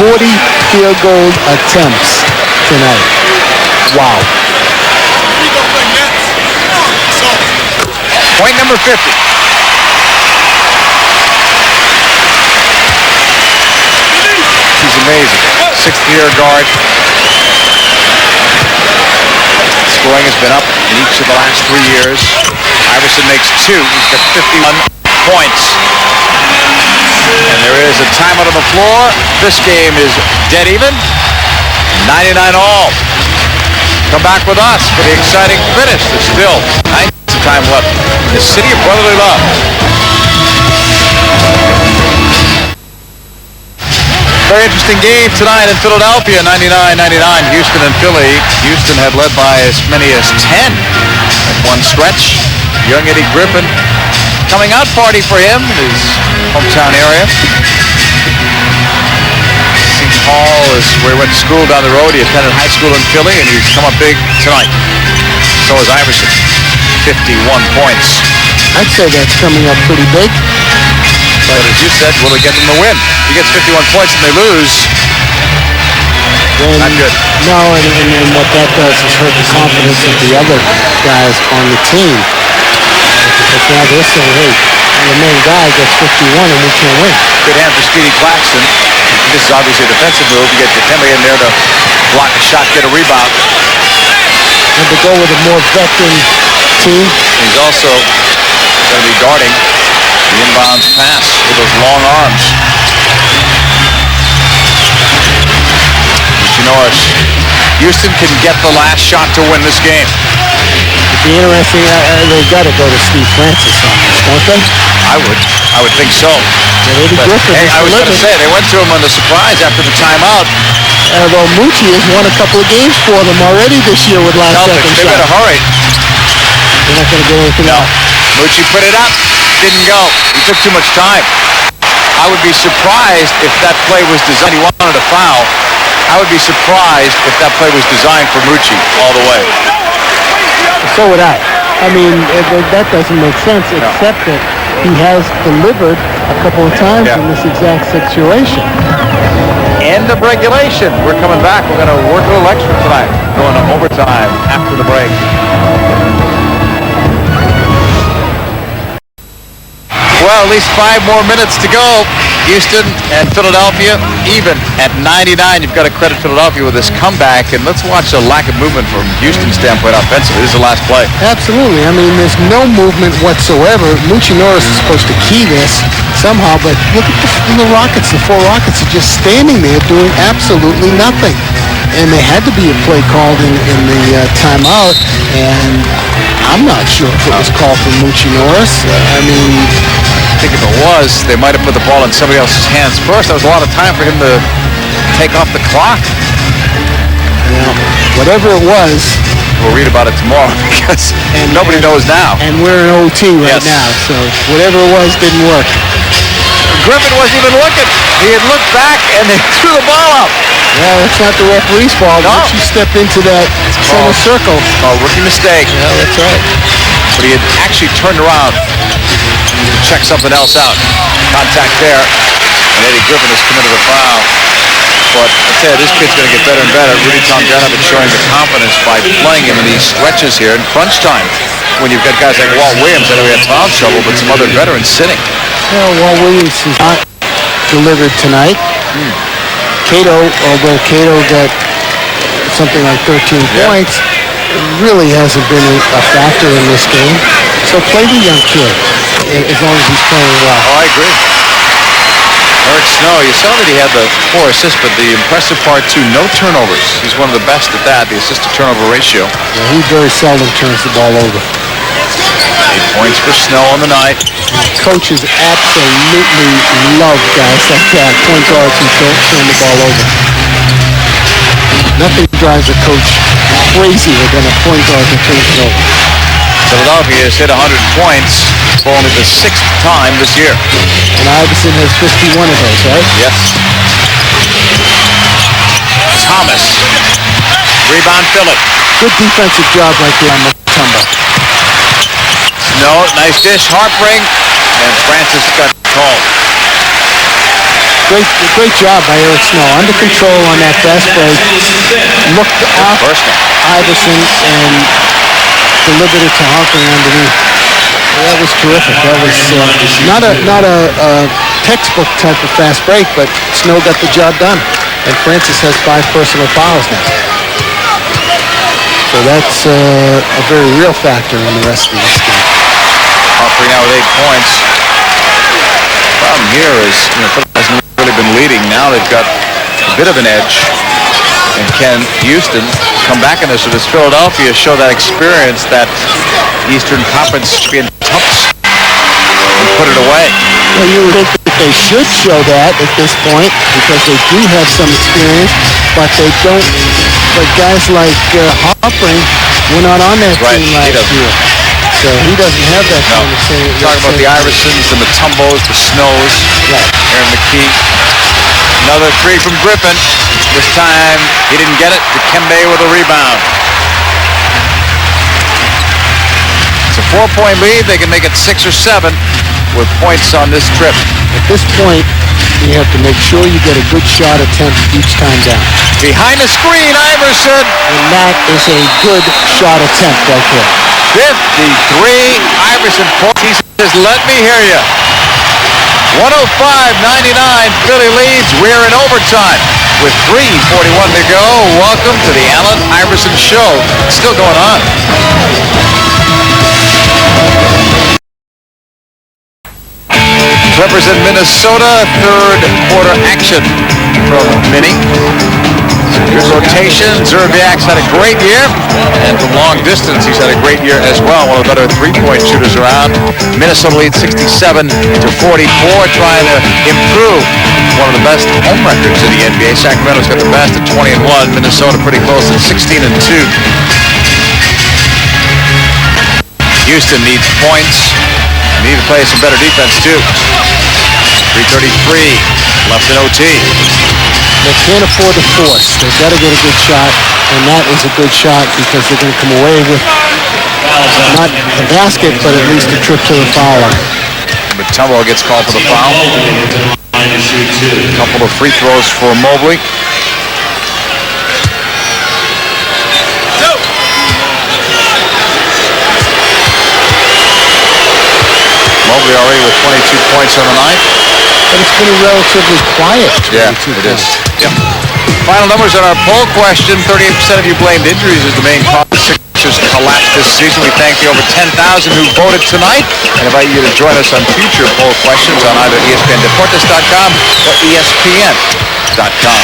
40 field goal attempts tonight. Wow. Point number 50. He's amazing. 6th-year guard. Scoring has been up in each of the last 3 years. Iverson makes 2. He's got 51 points. And there is a timeout on the floor. This game is dead even. 99 all. Come back with us for the exciting finish. There's still 9 time left in the city of brotherly love. Very interesting game tonight in Philadelphia, 99-99, Houston and Philly. Houston had led by as many as 10 at one stretch. Young Eddie Griffin, coming out party for him in his hometown area. Seton Hall is where he went to school down the road. He attended high school in Philly, and he's come up big tonight. So is Iverson, 51 points. I'd say that's coming up pretty big. But as you said, will it get them the win? He gets 51 points and they lose. Then, not good. No, and what that does is hurt the confidence of the other guys on the team. Because now they're saying, hey, the main guy gets 51 and we can't win. Good hand for Speedy Claxton. This is obviously a defensive move. You get Dikembe in there to block a shot, get a rebound. And to go with a more veteran team. He's also going to be guarding the inbounds pass with those long arms. Norris. Houston can get the last shot to win this game. It'd be interesting. They've got to go to Steve Francis on this, don't they? I would think so. But, hey, I was going to say, they went to him on the surprise after the timeout. Well, Moochie has won a couple of games for them already this year with last second shots. They better hurry. They're not going to get anything out. Moochie put it up. Didn't go. He took too much time. I would be surprised if that play was designed. He wanted a foul. I would be surprised if that play was designed for Moochie all the way. So would I. I mean, that doesn't make sense, except that he has delivered a couple of times in this exact situation. End of regulation. We're coming back. We're going to work a little extra tonight. Going to overtime after the break. Well, at least 5 more minutes to go. Houston and Philadelphia even at 99. You've got to credit Philadelphia with this comeback, and let's watch the lack of movement from Houston's standpoint offensively. This is the last play. Absolutely. I mean, there's no movement whatsoever. Moochie Norris is supposed to key this somehow, but look at the Rockets. The 4 Rockets are just standing there doing absolutely nothing. And there had to be a play called in the timeout, and I'm not sure if it was called for Moochie Norris. I mean, I think if it was, they might have put the ball in somebody else's hands first. That was a lot of time for him to take off the clock. Yeah, whatever it was. We'll read about it tomorrow because nobody knows now. And we're in OT right now, so whatever it was didn't work. Griffin wasn't even looking. He had looked back and they threw the ball up. Yeah, that's not the referee's fault. No. Once you step into that center circle. Oh, rookie mistake. Yeah, that's right. But he had actually turned around to check something else out. Contact there. And Eddie Griffin has committed a foul. But I tell you, this kid's going to get better and better. Rudy Tomjanovich showing the confidence by playing him in these stretches here in crunch time. When you've got guys like Walt Williams, I know he had foul trouble, but some other veterans sitting. Well, Walt Williams has not delivered tonight. Cato, although Cato got something like 13 points, really hasn't been a factor in this game. So play the young kid as long as he's playing well. Oh, I agree. Eric Snow, you saw that he had the 4 assists, but the impressive part, too, no turnovers. He's one of the best at that, the assist-to-turnover ratio. Yeah, he very seldom turns the ball over. 8 points for Snow on the night. Coaches absolutely love guys like that, point guards who don't turn the ball over. Nothing drives a coach crazier than a point guard that turns it over. Philadelphia has hit 100 points for only the 6th time this year. And Iverson has 51 of those, right? Yes. Thomas. Rebound Philly. Good defensive job right there on Mutombo. Snow, nice dish, Harpring, and Francis got called. Great job by Eric Snow. Under control on that fast break. Looked off Iverson and delivered it to Harpring underneath. Well, that was terrific. That was not a textbook type of fast break, but Snow got the job done. And Francis has 5 personal fouls now. So that's a very real factor in the rest of this game. Harpring now with 8 points. The problem here is, Philly hasn't really been leading. Now they've got a bit of an edge. And can Houston come back in this, or does Philadelphia show that experience that Eastern Conference champion tough and put it away? Well, you would think that they should show that at this point because they do have some experience, but they don't. But guys like Harpring were not on that team last year. So he doesn't have that kind of thing. Talking about the Iversons, the Mutombos, the Snows, Aaron McKee. Another 3 from Griffin. This time he didn't get it. Dikembe with a rebound. It's a 4-point lead. They can make it 6 or 7 with points on this trip. At this point, you have to make sure you get a good shot attempt each time down. Behind the screen, Iverson. And that is a good shot attempt right there. 53 Iverson points. He says, let me hear you. 105-99, Philly leads. We're in overtime with 3:41 to go. Welcome to the Allen Iverson Show. It's still going on. Clippers in Minnesota, 3rd quarter action from Minnie. Good rotation. Zerbiak's had a great year, and from long distance, he's had a great year as well. One of the better three-point shooters around. Minnesota leads 67-44, trying to improve one of the best home records in the NBA. Sacramento's got the best at 20-1. Minnesota pretty close at 16-2. Houston needs points. Need to play some better defense too. 3:33 left in OT. They can't afford to force. They've got to get a good shot, and that is a good shot because they're going to come away with not a basket, but at least a trip to the foul line. But Mutombo gets called for the foul. A couple of free throws for Mobley. Mobley already with 22 points on the night. But it's been a relatively quiet. Yeah, it is. Yep. Final numbers on our poll question. 38% of you blamed injuries as the main cause of Sixers collapse this season. We thank the over 10,000 who voted tonight and invite you to join us on future poll questions on either ESPNDeportes.com or ESPN.com.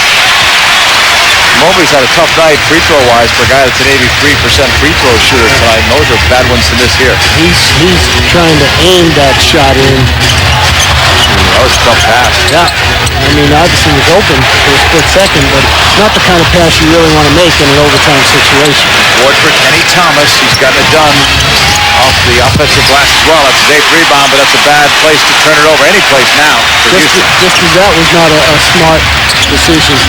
Mobley's had a tough night free throw wise for a guy that's an 83% free throw shooter tonight. And those are bad ones to miss here. He's trying to aim that shot in. That was a tough pass. Yeah. I mean, Iverson was open for a split second, but it's not the kind of pass you really want to make in an overtime situation. Board for Kenny Thomas. He's gotten it done off the offensive glass as well. That's his 8th rebound, but that's a bad place to turn it over. Any place now for Houston. Just as that was not a smart decision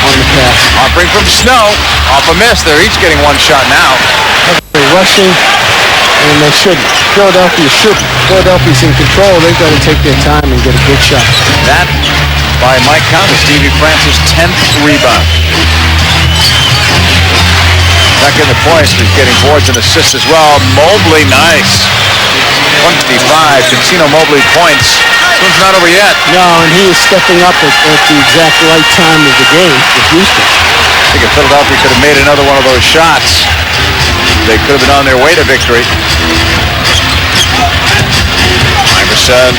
on the pass. Offering from Snow. Off a miss. They're each getting one shot now. They're rushing, and they should. Philadelphia's in control. They've got to take their time and get a good shot. That, by my count, is Stevie Francis' 10th rebound. Not getting the points, but he's getting boards and assists as well. Mobley, nice. 25. Casino Mobley points. This one's not over yet. No, and he is stepping up at the exact right time of the game for Houston. I think if Philadelphia could have made another one of those shots, they could have been on their way to victory. Iverson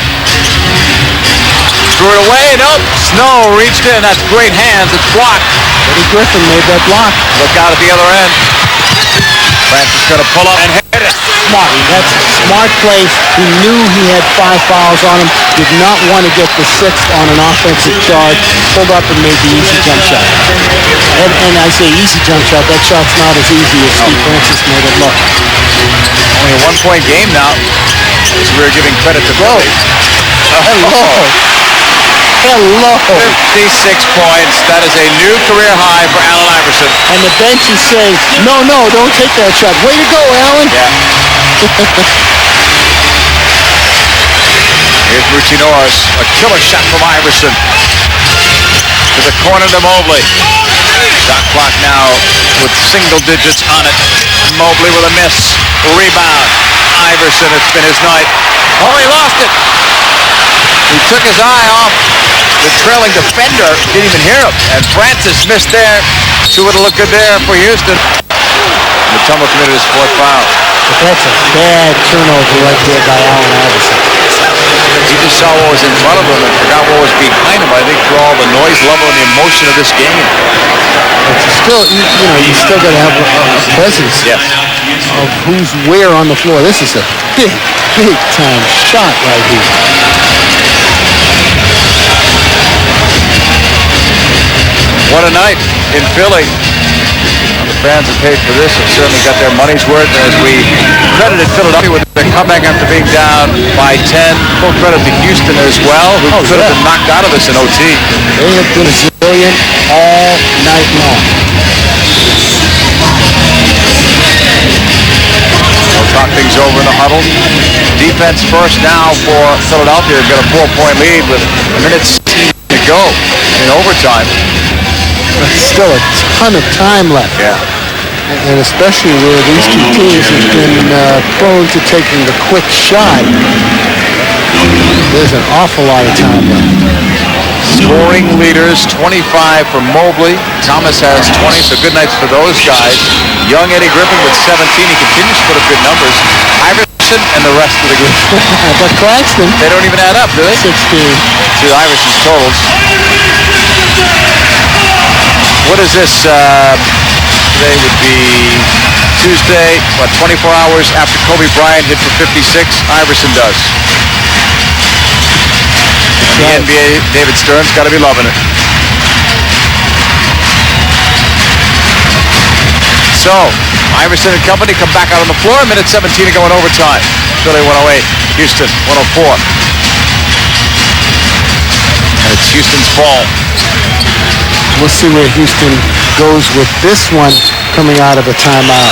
threw it away. Nope. Snow reached in. That's great hands. It's blocked. Eddie Griffin made that block. Look out at the other end. Francis going to pull up and hit it. Smart. That's a smart play. He knew he had 5 fouls on him. Did not want to get the 6th on an offensive charge. Pulled up and made the easy jump shot. And I say easy jump shot. That shot's not as easy as Steve Francis made it look. Only a 1-point game now. As we're giving credit to Philly. Hello. 56 points. That is a new career high for Allen Iverson. And the bench is saying, no, don't take that shot. Way to go, Allen. Yeah. Here's Ruchi Norris. A killer shot from Iverson. To the corner to Mobley. Shot clock now with single digits on it. Mobley with a miss. Rebound. Iverson, it's been his night. Oh, he lost it. He took his eye off the trailing defender. Didn't even hear him. And Francis missed there. So it'll look good there for Houston. Mutombo committed his 4th foul. But that's a bad turnover right there by Allen Iverson. He just saw what was in front of him and forgot what was behind him. I think for all the noise level and the emotion of this game. But you still got to have a presence of who's where on the floor. This is a big time shot right here. What a night in Philly. The fans have paid for this and certainly got their money's worth. As we credited Philadelphia with their comeback after being down by 10. Full credit to Houston as well, who could have been knocked out of this in OT. They have been resilient all night long. We'll talk things over in the huddle. Defense first now for Philadelphia. They've got a 4-point lead with a minute 16 to go in overtime. But still a ton of time left. Yeah. And especially where these two teams have been prone to taking the quick shot. There's an awful lot of time left. Scoring leaders, 25 for Mobley. Thomas has 20, so good nights for those guys. Young Eddie Griffin with 17. He continues to put up good numbers. Iverson and the rest of the group. But Claxton, They don't even add up, do they? 16. To Iverson's totals. What is this? Today would be Tuesday, 24 hours after Kobe Bryant hit for 56. Iverson does. The NBA, David Stern's got to be loving it. So, Iverson and company come back out on the floor. Minute 17 to go in overtime. Philly 108, Houston 104. And it's Houston's ball. We'll see where Houston goes with this one coming out of a timeout.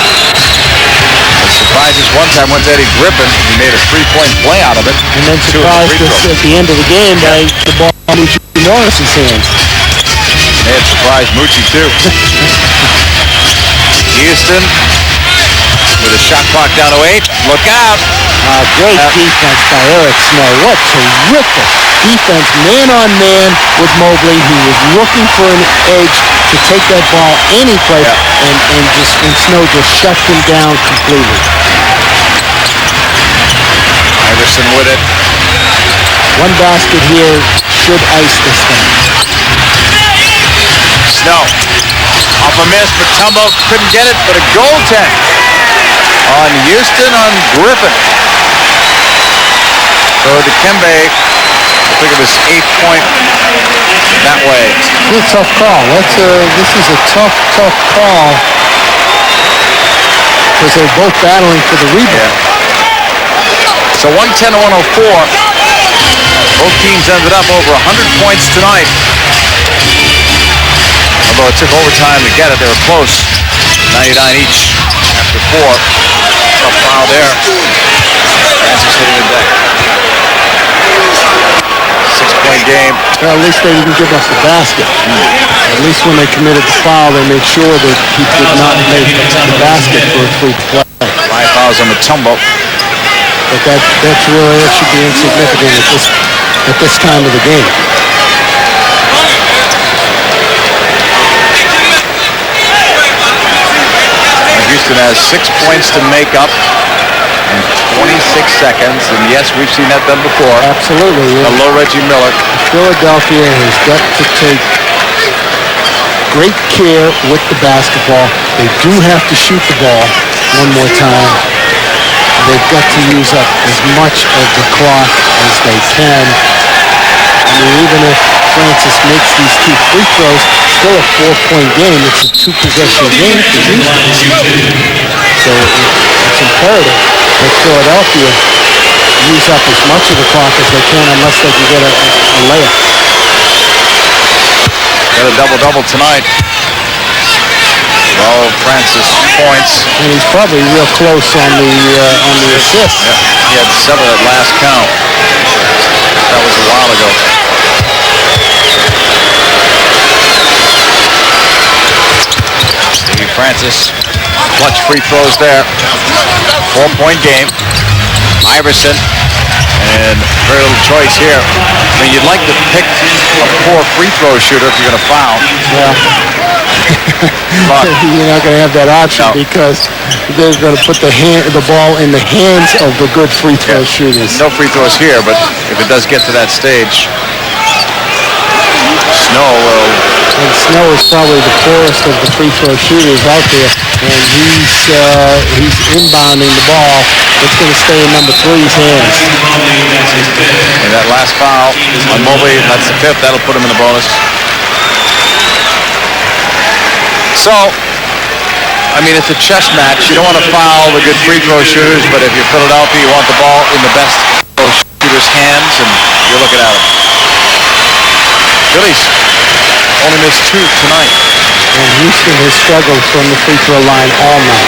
The surprises one time went to Eddie Griffin. He made a 3-point play out of it. And then surprised us at the end of the game by the ball in Norris's hands. May have surprised Moochie too. Houston with a shot clock down to 8. Look out. Great defense by Eric Snow. What terrific defense, man on man with Mobley. He was looking for an edge to take that ball any place, and Snow just shut him down completely. Iverson with it. One basket here should ice this thing. Snow off a miss, but Mutombo couldn't get it, but a goaltend on Houston on Griffin. So Dikembe with Think of his 8th point that way. It's a tough call. This is a tough call because they're both battling for the rebound. Yeah. So 110 to 104. Both teams ended up over 100 points tonight. Although it took overtime to get it, they were close. 99 each after 4. Tough foul there. Francis hitting the deck. 6-point game. Well, at least they didn't give us the basket. At least when they committed the foul, they made sure that he did not make the basket for a free play. 5 fouls on Mutombo. But that should be insignificant at this time of the game. Houston has 6 points to make up in 26 seconds. And yes, we've seen that done before. Absolutely. Yeah. Hello, Reggie Miller. Philadelphia has got to take great care with the basketball. They do have to shoot the ball one more time. They've got to use up as much of the clock as they can. I mean, even if Francis makes these 2 free throws, still a 4-point game. It's a 2-possession game for Houston. So it's imperative that Philadelphia use up as much of the clock as they can unless they can get a layup. Got a double-double tonight. All Francis points. And he's probably real close on the assist. Yeah, he had 7 at last count. That was a while ago. Stevie Francis, clutch free throws there. 4-point game. Iverson, and very little choice here. I mean, you'd like to pick a poor free throw shooter if you're going to foul. Yeah. You're not going to have that option because they're going to put the ball in the hands of the good free throw shooters. No free throws here, but if it does get to that stage, Snow will... And Snow is probably the poorest of the free throw shooters out there, and he's inbounding the ball. It's going to stay in number 3's hands. And that last foul on Mobley, that's the 5th. That'll put him in the bonus. So, I mean, it's a chess match. You don't want to foul the good free throw shooters, but if you're Philadelphia, you want the ball in the best shooters' hands, and you're looking at them. Phillies only missed 2 tonight. And Houston has struggled from the free throw line all night.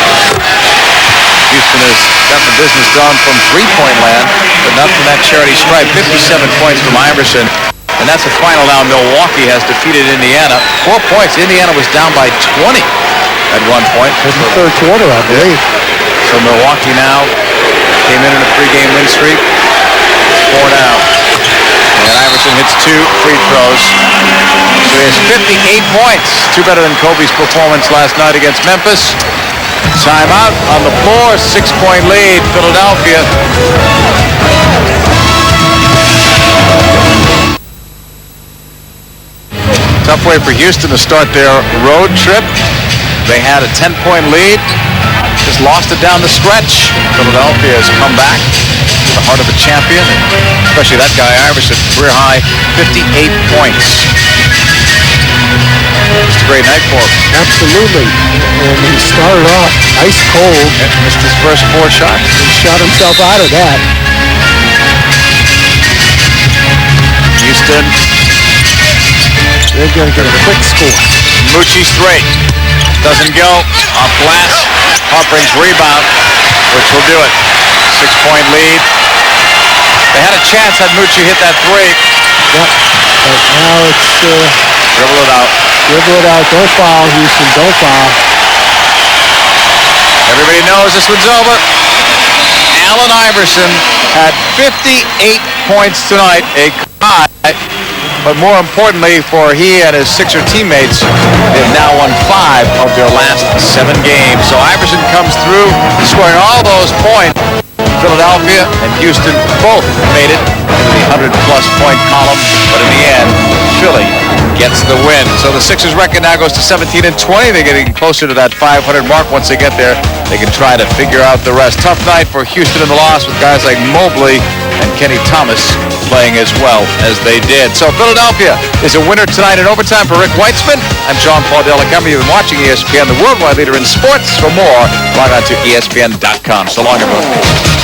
Houston has got the business done from three-point land, but not from that charity stripe. 57 points from Iverson. And that's the final now. Milwaukee has defeated Indiana. 4 points. Indiana was down by 20 at one point. In the third quarter, I believe. So Milwaukee now came in a 3-game win streak. It's 4 now. And Iverson hits 2 free throws. So he has 58 points. 2 better than Kobe's performance last night against Memphis. Timeout on the floor. 6-point lead, Philadelphia. Tough way for Houston to start their road trip. They had a 10-point lead. Just lost it down the stretch. Philadelphia has come back to the heart of a champion. Especially that guy, Iverson, career high, 58 points. Just a great night for him. Absolutely. And he started off ice cold. And missed his first 4 shots. He shot himself out of that. Houston. They're going to get a quick score. Mucci straight. Doesn't go. Off glass. Hart brings rebound, which will do it. 6-point lead. They had a chance had Mucci hit that 3. Yep. But now it's... Dribble it out. Dribble it out. Don't foul, Houston. Don't foul. Everybody knows this one's over. Allen Iverson had 58 points tonight. A tie. But more importantly for he and his Sixer teammates, they've now won 5 of their last 7 games. So Iverson comes through, scoring all those points. Philadelphia and Houston both made it into the 100-plus point column. But in the end, Philly gets the win. So the Sixers record now goes to 17-20. They're getting closer to that 500 mark. Once they get there, they can try to figure out the rest. Tough night for Houston in the loss with guys like Mobley and Kenny Thomas playing as well as they did. So Philadelphia is a winner tonight in overtime for Rick Weitzman. I'm John Paul Delacour. You've been watching ESPN, the worldwide leader in sports. For more, log on to ESPN.com. So long, everyone.